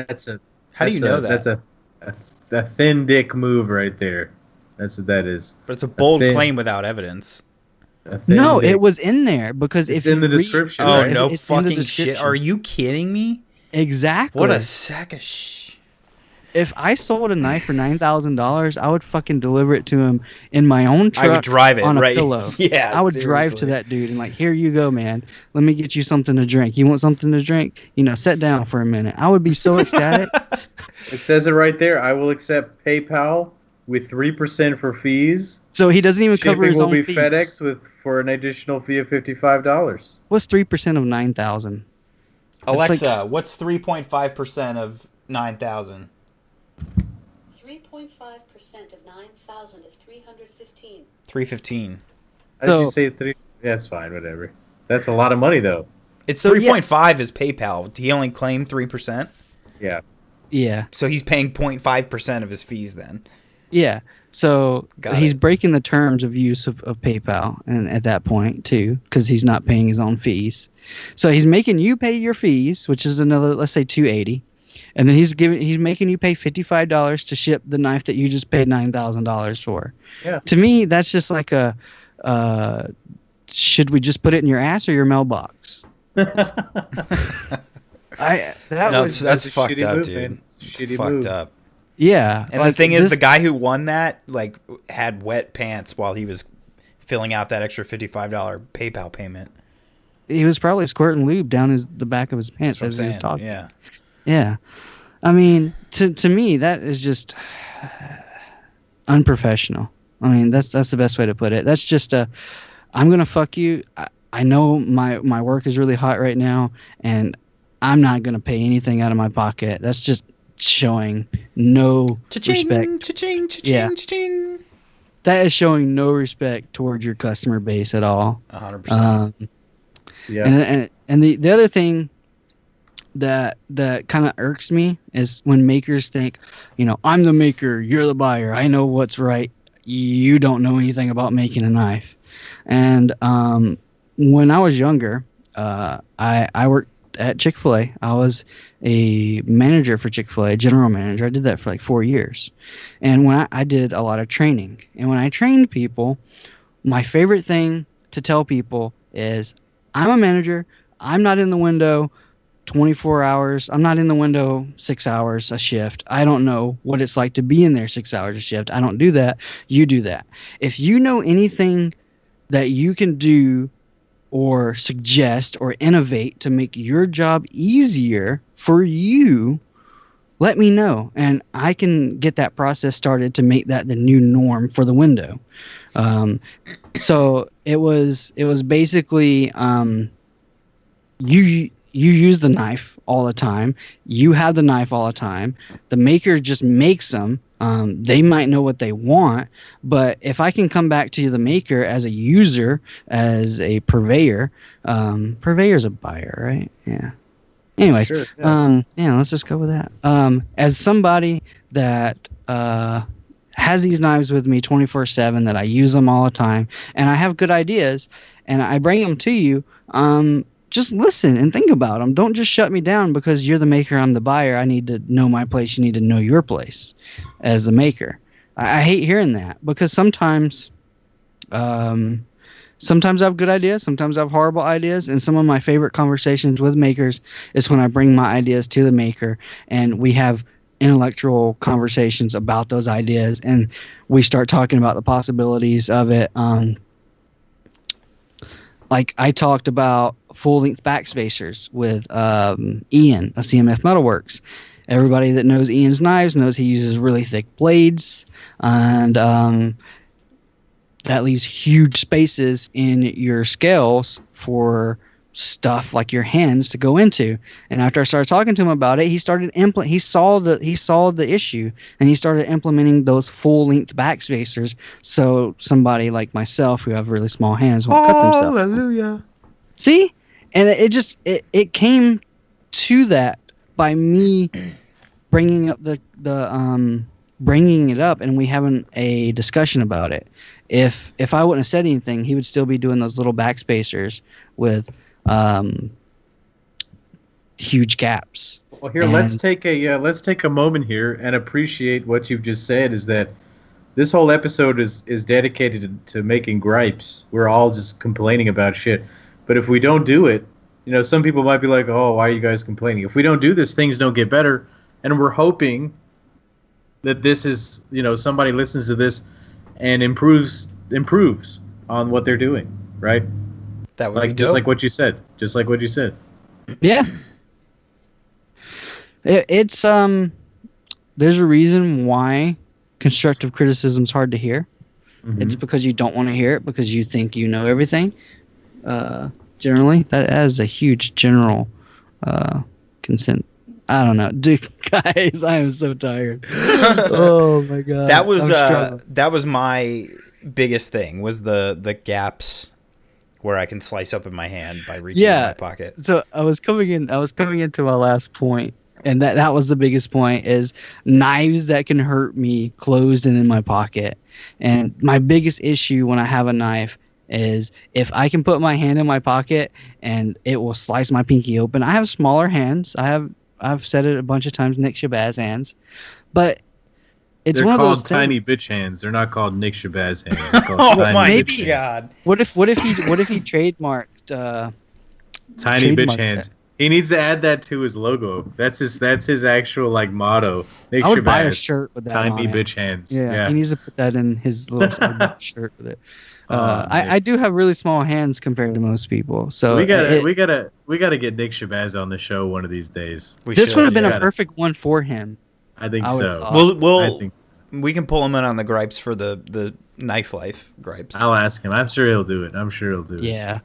How do you know that? That's a thin dick move right there. That's what that is. But it's a bold claim without evidence. No, it was in there because it's in the description. Oh, no fucking shit. Are you kidding me? Exactly. What a sack of shit. If I sold a knife for $9,000, I would fucking deliver it to him in my own truck. I would drive it on a right. pillow. Yeah, I would drive to that dude and like, here you go, man. Let me get you something to drink. You want something to drink? Sit down for a minute. I would be so ecstatic. It says it right there. I will accept PayPal with 3% for fees. So he doesn't even cover his own fees. Shipping will be FedEx for an additional fee of $55. What's 3% of 9,000? Alexa, what's 3.5% of 9,000? 3.5% of 9,000 is 315. 315. How did you say 3? That's fine, whatever. That's a lot of money, though. It's 3.5 is PayPal. He only claimed 3%? Yeah. Yeah. So he's paying 0.5% of his fees then. Yeah. So he's breaking the terms of use of PayPal and at that point, too, because he's not paying his own fees. So he's making you pay your fees, which is another, let's say, $280. And then he's making you pay $55 to ship the knife that you just paid $9,000 for. Yeah. To me, that's just like should we just put it in your ass or your mailbox? That's fucked up, dude. It's fucked up. Yeah. And the thing is, the guy who won that had wet pants while he was filling out that extra $55 PayPal payment. He was probably squirting lube down the back of his pants as he was talking. Yeah. Yeah. I mean, to me, that is just unprofessional. I mean, that's the best way to put it. That's just I'm going to fuck you. I know my work is really hot right now, and I'm not going to pay anything out of my pocket. That's just showing no respect. Cha-ching, yeah. cha-ching. That is showing no respect towards your customer base at all. 100%. Yeah. And the other thing that kind of irks me is when makers think, I'm the maker, you're the buyer, I know what's right, you don't know anything about making a knife. And when I was younger, I worked at Chick-fil-A. I was a manager for Chick-fil-A, general manager. I did that for like 4 years. And when I did a lot of training. And when I trained people, my favorite thing to tell people is, I'm a manager. I'm not in the window 24 hours. I'm not in the window 6 hours a shift. I don't know what it's like to be in there 6 hours a shift. I don't do that. You do that. If you know anything that you can do or suggest or innovate to make your job easier for you, let me know. And I can get that process started to make that the new norm for the window. So it was basically you use the knife all the time. You have the knife all the time. The maker just makes them. They might know what they want, but if I can come back to the maker as a user, as a purveyor, purveyor's a buyer, right? Yeah. Anyways, sure, yeah. Let's just go with that. As somebody that has these knives with me 24/7, that I use them all the time, and I have good ideas, and I bring them to you, just listen and think about them. Don't just shut me down because you're the maker, I'm the buyer. I need to know my place. You need to know your place as the maker. I hate hearing that because sometimes I have good ideas. Sometimes I have horrible ideas. And some of my favorite conversations with makers is when I bring my ideas to the maker and we have intellectual conversations about those ideas and we start talking about the possibilities of it. Like I talked about full-length backspacers with Ian of CMF Metalworks. Everybody that knows Ian's knives knows he uses really thick blades, and that leaves huge spaces in your scales for stuff like your hands to go into. And after I started talking to him about it, he started he saw the issue, and he started implementing those full length backspacers, so somebody like myself who have really small hands won't cut themselves. Hallelujah. See? And it came to that by me bringing up bringing it up, and we having a discussion about it. If I wouldn't have said anything, he would still be doing those little backspacers with huge gaps. Well, here, let's take a moment here and appreciate what you've just said. Is that this whole episode is dedicated to making gripes. We're all just complaining about shit. But if we don't do it, some people might be like, "Oh, why are you guys complaining?" If we don't do this, things don't get better. And we're hoping that this is, somebody listens to this and improves on what they're doing, right? That would be just dope. like what you said. Just like what you said. Yeah. It's there's a reason why constructive criticism is hard to hear. Mm-hmm. It's because you don't want to hear it because you think you know everything. Generally, that is a huge general consent. I don't know, dude. Guys, I am so tired. Oh my god, that was my biggest thing, was the gaps where I can slice open my hand by reaching in my pocket. So I was coming into my last point, and that was the biggest point, is knives that can hurt me closed and in my pocket. And my biggest issue when I have a knife is if I can put my hand in my pocket and it will slice my pinky open. I have smaller hands. I've said it a bunch of times, Nick Shabazz hands, but it's They're one of those called tiny bitch hands. They're not called Nick Shabazz hands. They're called Oh tiny my bitch hands. god! What if he trademarked Tiny bitch hands? He needs to add that to his logo. That's his actual motto. Nick I would Shabazz, buy a shirt with that tiny on it. bitch hands. Yeah, he needs to put that in his little shirt with it. I do have really small hands compared to most people, so we gotta get Nick Shabazz on the show one of these days. This would have been a perfect one for him. I think so. We can pull him in on the gripes for the knife life gripes. I'll ask him. I'm sure he'll do it. Yeah.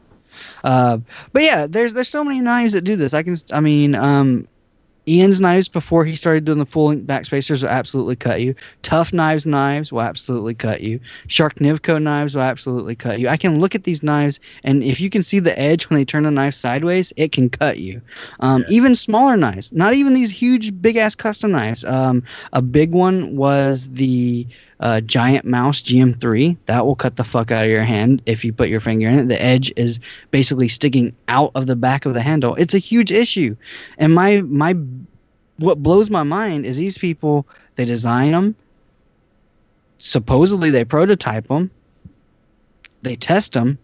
But yeah, there's so many knives that do this. Ian's knives before he started doing the full length backspacers will absolutely cut you. Tough knives will absolutely cut you. Sharknivko knives will absolutely cut you. I can look at these knives, and if you can see the edge when they turn the knife sideways, it can cut you. Even smaller knives, not even these huge big ass custom knives. A big one was the Giant Mouse GM3. That will cut the fuck out of your hand if you put your finger in it. The edge is basically sticking out of the back of the handle. It's a huge issue. And what blows my mind is these people, they design them, supposedly they prototype them, they test them,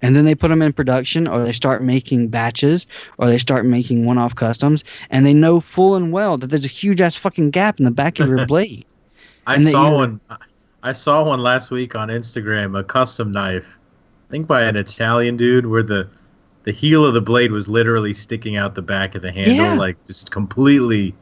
and then they put them in production, or they start making batches, or they start making one-off customs, and they know full and well that there's a huge ass fucking gap in the back of your blade. I saw one last week on Instagram, a custom knife, I think by an Italian dude, where the heel of the blade was literally sticking out the back of the handle, just completely,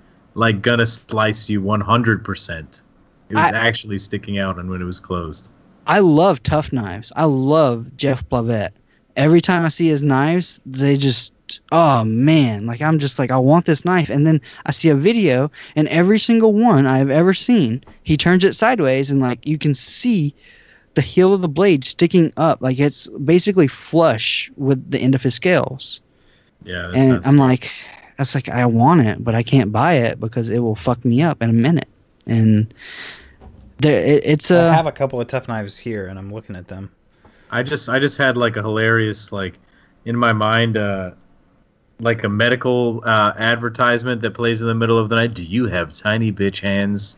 gonna slice you 100%. It was actually sticking out when it was closed. I love tough knives. I love Jeff Blavette. Every time I see his knives, they just, oh man, I'm just I want this knife. And then I see a video, and every single one I've ever seen, he turns it sideways, and you can see the heel of the blade sticking up, it's basically flush with the end of his scales. Yeah, and I'm I want it, but I can't buy it because it will fuck me up in a minute. And I have a couple of tough knives here, and I'm looking at them. I just had a hilarious in my mind a medical advertisement that plays in the middle of the night. Do you have tiny bitch hands?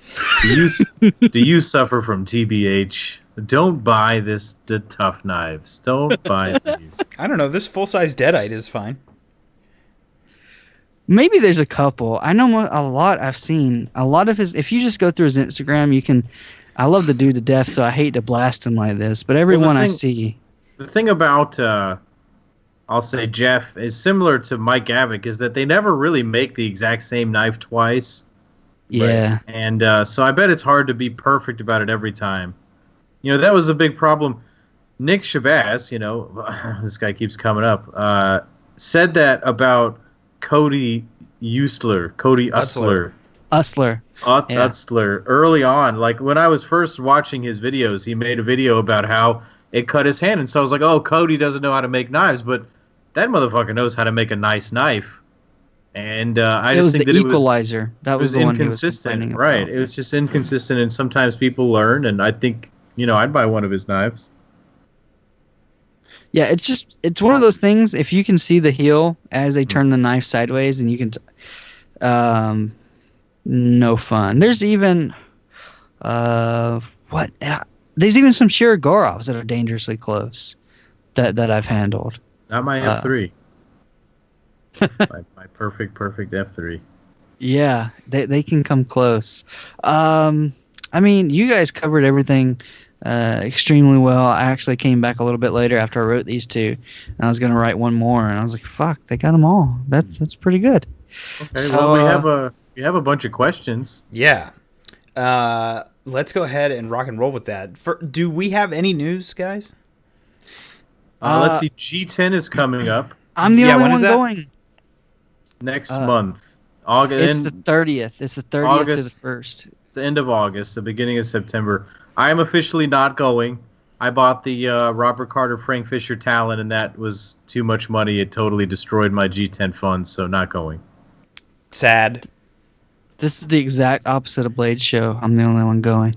Do you suffer from TBH? Don't buy the tough knives. Don't buy these. I don't know. This full-size Deadite is fine. Maybe there's a couple. I know a lot I've seen. A lot of his... If you just go through his Instagram, you can... I love the dude to death, so I hate to blast him like this. But everyone I see... The thing about... I'll say Jeff is similar to Mike Gavik, is that they never really make the exact same knife twice. Yeah. Right? And so I bet it's hard to be perfect about it every time. That was a big problem. Nick Shabazz, this guy keeps coming up, said that about Cody Cody Utzler. Usler. Yeah. Utzler early on. Like when I was first watching his videos, he made a video about how it cut his hand, and so I was like, "Oh, Cody doesn't know how to make knives," but that motherfucker knows how to make a nice knife. And I It just was think the that equalizer. That was the one he was inconsistent, complaining right? about. It was just inconsistent, and sometimes people learn. And I think I'd buy one of his knives. Yeah, it's one of those things. If you can see the heel as they turn the knife sideways, and you can, no fun. There's even, what? There's even some Shiragorovs that are dangerously close, that I've handled. Not my F3. my perfect F3. Yeah, they can come close. I mean, you guys covered everything extremely well. I actually came back a little bit later after I wrote these two, and I was going to write one more, and I was like, "Fuck, they got them all. That's pretty good." Okay, So, well we have a bunch of questions. Yeah. Let's go ahead and rock and roll with that. Do we have any news, guys? Let's see. G10 is coming up I'm the Yeah, only when one is that? going. next month. August. It's the 30th. It's the 30th to August. the 1st. The end of August, the beginning of September. I am officially not going. I bought the Robert Carter Frank Fisher Talon, and that was too much money. It totally destroyed my G10 funds, so not going. Sad. This is the exact opposite of Blade's show. I'm the only one going.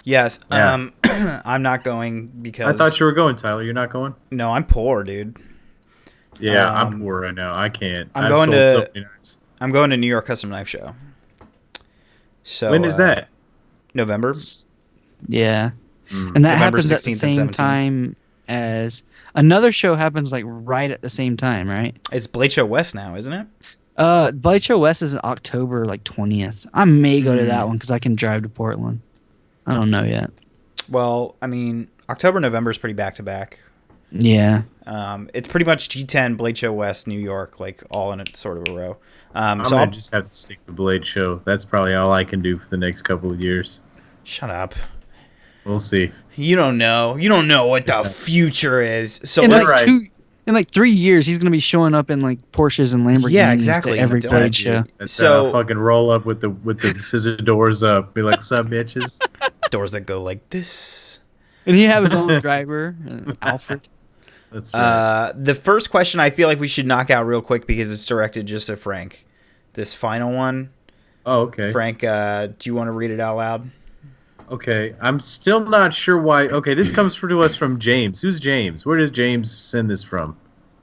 Yes. Yeah. I'm not going because I thought you were going, Tyler. You're not going? No, I'm poor, dude. Yeah, I'm poor right now. I can't. I'm I've going sold to- so many knives. I'm going to New York Custom Knife Show. So When is that? November. Yeah. Mm. And that November happens at the 16th and same 17th. time as another show happens like right at the same time, right? It's Blade Show West now, isn't it? Blade Show West is October like 20th. I may go to Hmm. that one because I can drive to Portland. I don't know yet. Well, I mean, October, November is pretty back to back. Yeah. It's pretty much G10, Blade Show West, New York, like all in a sort of a row. I'm So going I'll to just have to stick to Blade Show. That's probably all I can do for the next couple of years. shut up. We'll see. You don't know. You don't know what the future is. So in let's. like right. in like 3 years, he's gonna be showing up in like Porsches and Lamborghinis. Yeah, exactly. To every Don't Blade show. That's So- fucking roll up with the scissor doors up. Be like, "Sup, bitches?" Doors that go like this. And he have his own driver, Alfred. That's right. The first question I feel like we should knock out real quick because it's directed just to Frank. This final one. Oh, okay. Frank, do you want to read it out loud? Okay, I'm still not sure why. Okay, this comes to us from James. Who's James? Where does James send this from?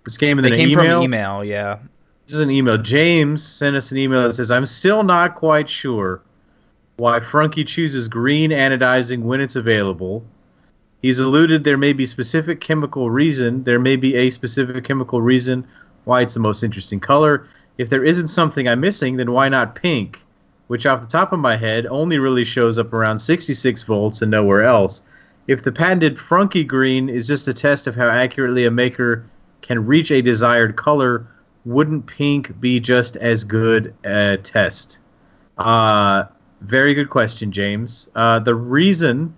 This came in They an came email? from email, yeah. This is an email. James sent us an email that says, "I'm still not quite sure why Frunky chooses green anodizing when it's available. He's alluded there may be a specific chemical reason why it's the most interesting color. If there isn't something I'm missing, then why not pink, which off the top of my head only really shows up around 66 volts and nowhere else. If the patented Frunky green is just a test of how accurately a maker can reach a desired color, wouldn't pink be just as good a test?" Very good question, James. The reason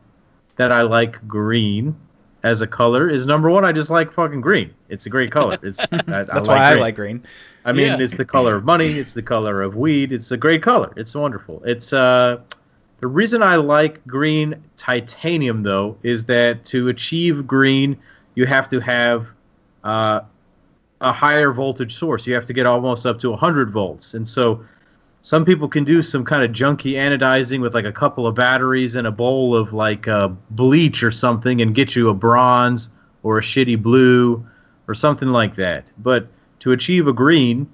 that I like green as a color is, number one, I just like fucking green. It's a great color. That's why I like green. I mean, Yeah. it's the color of money. It's the color of weed. It's a great color. It's wonderful. It's the reason I like green titanium, though, is that to achieve green, you have to have a higher voltage source. You have to get almost up to 100 volts. And so some people can do some kind of junky anodizing with like a couple of batteries and a bowl of like bleach or something and get you a bronze or a shitty blue or something like that. But to achieve a green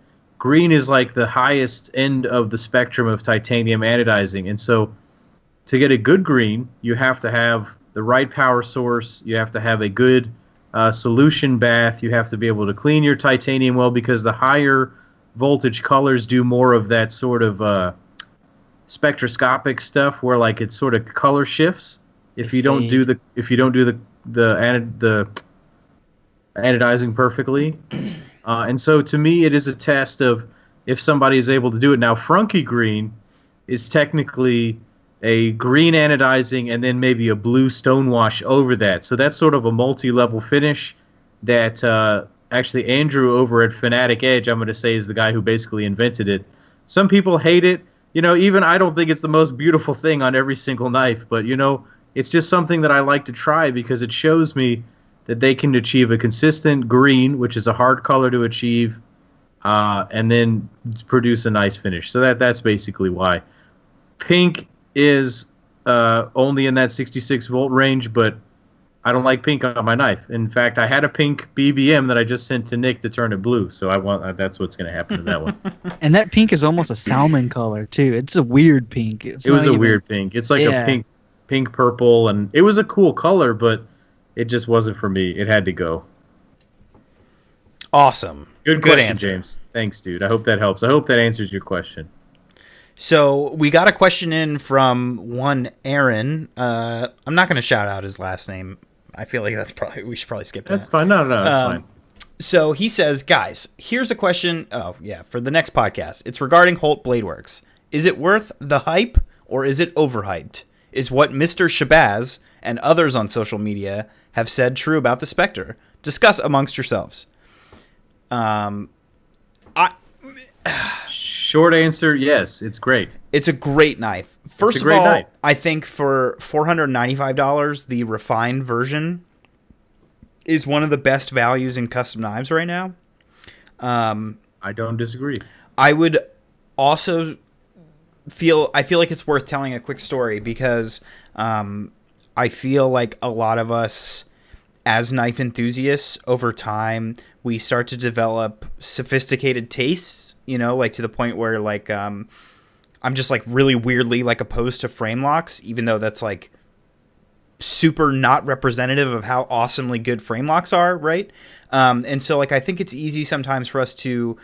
is like the highest end of the spectrum of titanium anodizing. And so to get a good green, you have to have the right power source. You have to have a good solution bath. You have to be able to clean your titanium well, because the higher voltage colors do more of that sort of spectroscopic stuff where like it sort of color shifts if you don't do the anodizing perfectly. And so to me, it is a test of if somebody is able to do it. Now, Frunky green is technically a green anodizing, and then maybe a blue stonewash over that. So that's sort of a multi-level finish that actually Andrew over at Fanatic Edge, I'm going to say, is the guy who basically invented it. Some people hate it. Even I don't think it's the most beautiful thing on every single knife, but, it's just something that I like to try because it shows me that they can achieve a consistent green, which is a hard color to achieve, and then produce a nice finish. So that's basically why. Pink is only in that 66 volt range, but I don't like pink on my knife. In fact, I had a pink BBM that I just sent to Nick to turn it blue, so that's what's going to happen to that one. And that pink is almost a salmon color too. It's a weird pink. It was a weird pink. It's like a pink purple, and it was a cool color, but it just wasn't for me. It had to go. Awesome. Good question, answer. James. Thanks, dude. I hope that helps. I hope that answers your question. So we got a question in from one Aaron. I'm not going to shout out his last name. I feel like we should probably skip that. That's fine. No, that's fine. So he says, guys, here's a question. Oh, yeah, for the next podcast. It's regarding Holt Bladeworks. Is it worth the hype or is it overhyped? Is what Mr. Shabazz and others on social media have said true about the Spectre? Discuss amongst yourselves. Short answer, yes. It's great. It's a great knife. First of all, knife. I think for $495, the refined version is one of the best values in custom knives right now. I don't disagree. I would also I feel like it's worth telling a quick story because I feel like a lot of us as knife enthusiasts over time, we start to develop sophisticated tastes, like to the point where like I'm just like really weirdly like opposed to frame locks, even though that's like super not representative of how awesomely good frame locks are, right? And so like I think it's easy sometimes for us to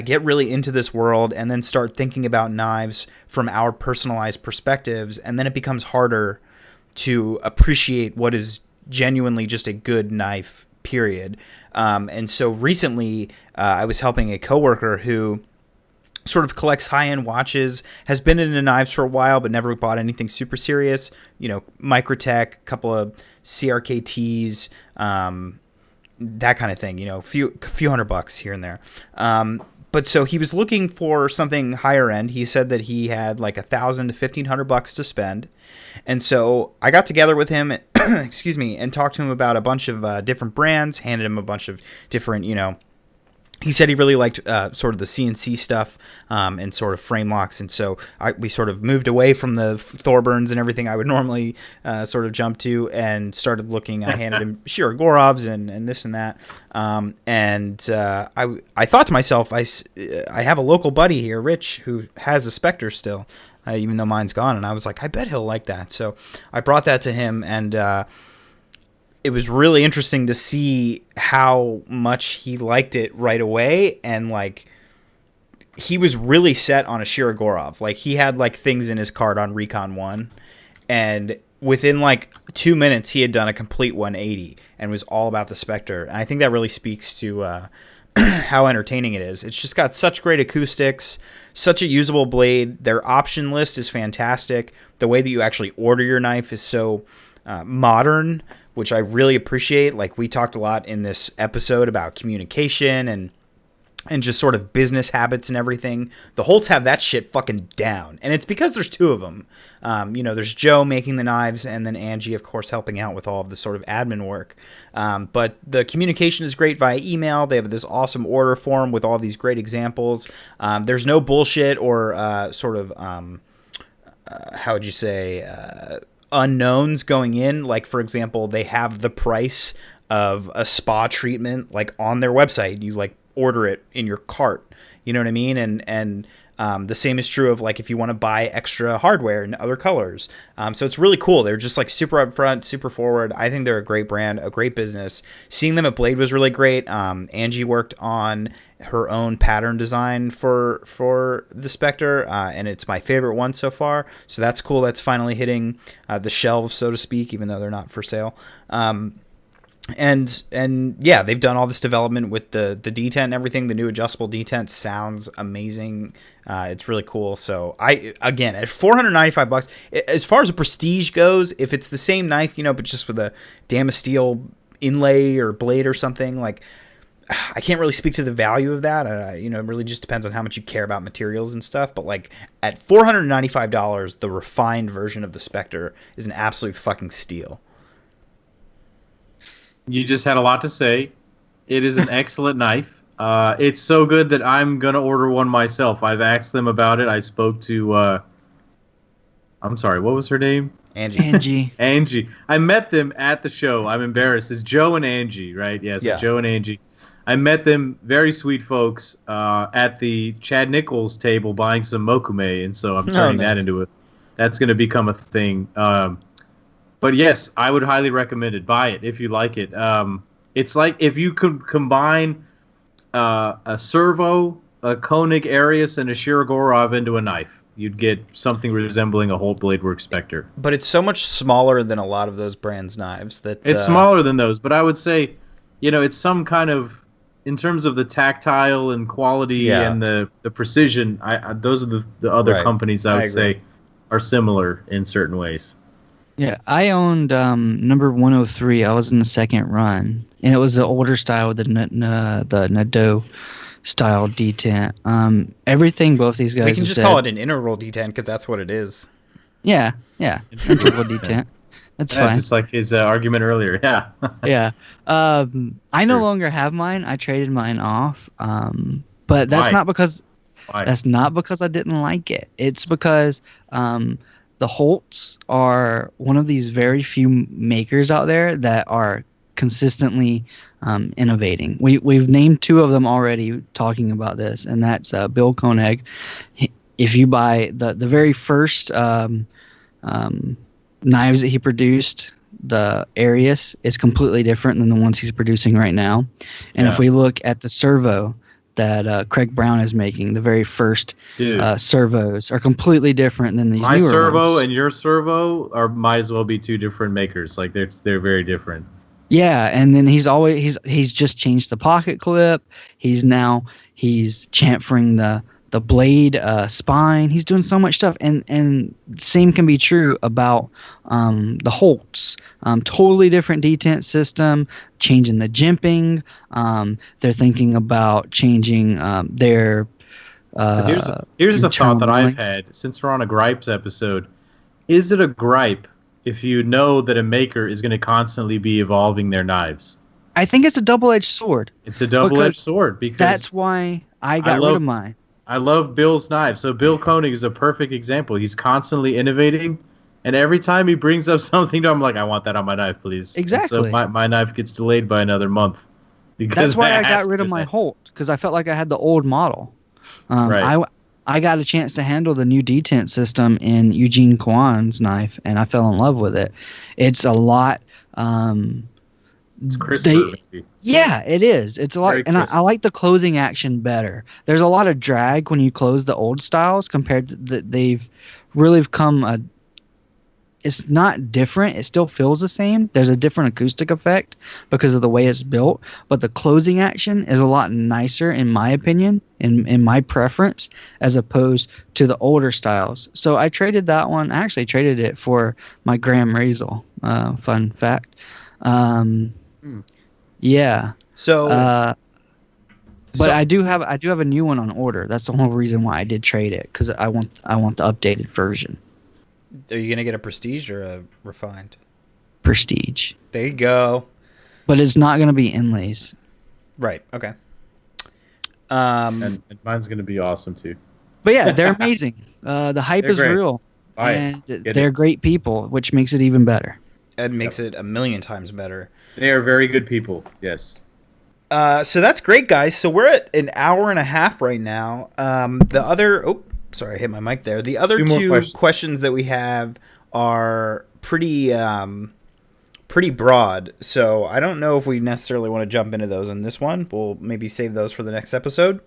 get really into this world and then start thinking about knives from our personalized perspectives, and then it becomes harder to appreciate what is genuinely just a good knife, period. And so recently I was helping a coworker who sort of collects high-end watches, has been into knives for a while, but never bought anything super serious. Microtech, a couple of CRKTs, that kind of thing. A few $100 here and there. But so he was looking for something higher end. He said that he had like $1,000 to $1,500 to spend, and so I got together with him, excuse me, and talked to him about a bunch of different brands. Handed him a bunch of different, He said he really liked sort of the CNC stuff and sort of frame locks, and so we sort of moved away from the Thorburns and everything I would normally sort of jump to, and started looking. I handed him Shirogorovs and this and that, and I thought to myself, I have a local buddy here, Rich, who has a Spectre still, even though mine's gone, and I was like, I bet he'll like that. So I brought that to him, and it was really interesting to see how much he liked it right away. And like, he was really set on a Shirogorov. Like, he had like things in his cart on Recon 1, and within like 2 minutes he had done a complete 180 and was all about the Spectre. And I think that really speaks to how entertaining it is. It's just got such great acoustics, such a usable blade. Their option list is fantastic. The way that you actually order your knife is so modern, which I really appreciate. Like, we talked a lot in this episode about communication and just sort of business habits and everything. The Holts have that shit fucking down. And it's because there's two of them. There's Joe making the knives, and then Angie, of course, helping out with all of the sort of admin work. But the communication is great via email. They have this awesome order form with all these great examples. There's no bullshit or how would you say, unknowns going in. Like, for example, they have the price of a spa treatment like on their website. You like order it in your cart, you know what I mean? And the same is true of like if you want to buy extra hardware in other colors. So it's really cool. They're just like super upfront, super forward. I think they're a great brand, a great business. Seeing them at Blade was really great. Angie worked on her own pattern design for the Spectre, and it's my favorite one so far. So that's cool. That's finally hitting the shelves, so to speak, even though they're not for sale. and yeah, they've done all this development with the detent and everything. The new adjustable detent sounds amazing. It's really cool. So again, at $495, as far as a prestige goes, if it's the same knife, but just with a Damasteel inlay or blade or something, like, I can't really speak to the value of that. It really just depends on how much you care about materials and stuff. But like at $495, the refined version of the Spectre is an absolute fucking steal. You just had a lot to say. It is an excellent knife. It's so good that I'm going to order one myself. I've asked them about it. I spoke to, I'm sorry, what was her name? Angie. Angie. I met them at the show. I'm embarrassed. It's Joe and Angie, right? Yeah, so yeah. Joe and Angie. I met them, very sweet folks, at the Chad Nichols table buying some Mokume, and so I'm turning that into it. That's going to become a thing. But yes, I would highly recommend it. Buy it if you like it. It's like if you could combine a Servo, a Koenig Arius, and a Shirogorov into a knife. You'd get something resembling a Holt Blade Works Spectre. But it's so much smaller than a lot of those brands' knives. It's smaller than those, but I would say, it's some kind of, in terms of the tactile and quality and the precision, those are the other companies I would say are similar in certain ways. Yeah, I owned number 103. I was in the second run, and it was the older style with the Nadeau style detent. Everything both these guys. We can just call it an integral detent because that's what it is. Yeah, integral detent. That's fine. Just like his argument earlier. Yeah. Yeah. I no longer have mine. I traded mine off. But that's not because I didn't like it. It's because the Holts are one of these very few makers out there that are consistently innovating. We've named two of them already talking about this, and that's Bill Koenig. If you buy the very first knives that he produced, the Arius is completely different than the ones he's producing right now. And if we look at the servo that Craig Brown is making, the very first servos are completely different than these newer ones. My servo and your servo might as well be two different makers. Like they're very different. Yeah, and then he's just changed the pocket clip. He's chamfering the blade spine. He's doing so much stuff, and same can be true about the Holts. Totally different detent system, changing the jimping. They're thinking about changing their so here's a thought that I've had since we're on a gripes episode. Is it a gripe if you know that a maker is going to constantly be evolving their knives? I think it's a double-edged sword. It's a double-edged sword because that's why I got rid of mine. I love Bill's knives. So Bill Koenig is a perfect example. He's constantly innovating, and every time he brings up something to him, I'm like, I want that on my knife, please. Exactly. And so my knife gets delayed by another month. That's why I got rid of my Holt, because I felt like I had the old model. Right. I got a chance to handle the new detent system in Eugene Kwan's knife, and I fell in love with it. It's a lot... it's crisper. Yeah, it is. It's a lot, and I like the closing action better. There's a lot of drag when you close the old styles compared to they've really come it's not different. It still feels the same. There's a different acoustic effect because of the way it's built, but the closing action is a lot nicer in my opinion, in my preference, as opposed to the older styles. So I traded that one. I actually traded it for my Graham Razel. Fun fact. Yeah. So, but I do have a new one on order. That's the whole reason why I did trade it, because I want the updated version. Are you gonna get a prestige or a refined? Prestige. There you go. But it's not gonna be inlays. Right. Okay. And mine's gonna be awesome too. But yeah, they're amazing. The hype is real, and they're great people, which makes it even better. It makes it a million times better. They are very good people. Yes. So that's great, guys. So we're at an hour and a half right now. Sorry, I hit my mic there. The other two questions that we have are pretty broad. So I don't know if we necessarily want to jump into those in this one. We'll maybe save those for the next episode.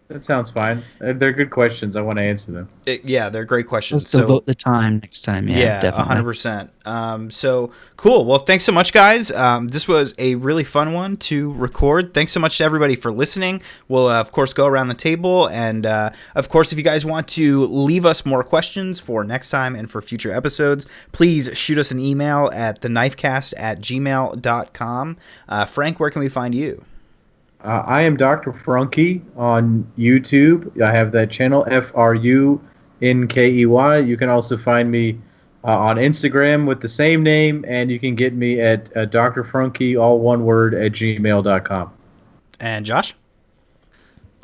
That sounds fine. They're good questions. I want to answer them. Yeah, they're great questions. Let's devote the time next time. Yeah, definitely. 100%. So cool. Well, thanks so much, guys. This was a really fun one to record. Thanks so much to everybody for listening. We'll, of course, go around the table. And, of course, if you guys want to leave us more questions for next time and for future episodes, please shoot us an email at theknifecast@gmail.com. Frank, where can we find you? I am Dr. Frunkey on YouTube. I have that channel, FRUNKEY. You can also find me on Instagram with the same name, and you can get me at Dr. Frunkey, all one word, at gmail.com. And Josh?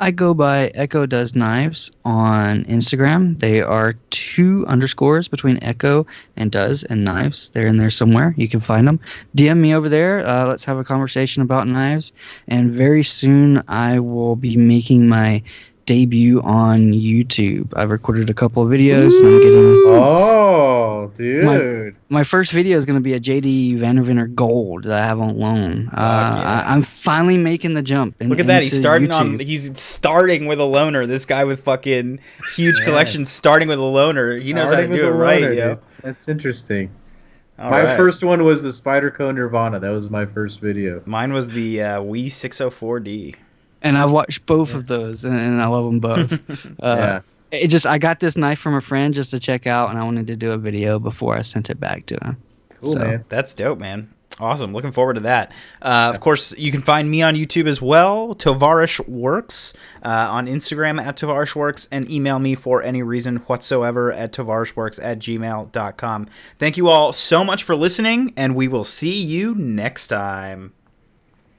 I go by Echo Does Knives on Instagram. They are 2 underscores between Echo and Does and Knives. They're in there somewhere. You can find them. DM me over there. Let's have a conversation about knives. And very soon I will be making my debut on YouTube. I've recorded a couple of videos. And I'm getting Oh, dude. my first video is going to be a JD Vanderveer Gold that I have on loan. Yeah. I'm finally making the jump. Look at that. He's starting YouTube. He's starting with a loaner. This guy with fucking huge collection starting with a loaner. He knows how to do it right, yo. That's interesting. My first one was the Spyderco Nirvana. That was my first video. Mine was the Wii 604D. And I've watched both of those, and I love them both. Yeah. I got this knife from a friend just to check out, and I wanted to do a video before I sent it back to him. Cool, man. That's dope, man. Awesome. Looking forward to that. Of course, you can find me on YouTube as well, Tovarish Works, on Instagram at Tovarish Works, and email me for any reason whatsoever at tovarishworks@gmail.com. Thank you all so much for listening, and we will see you next time.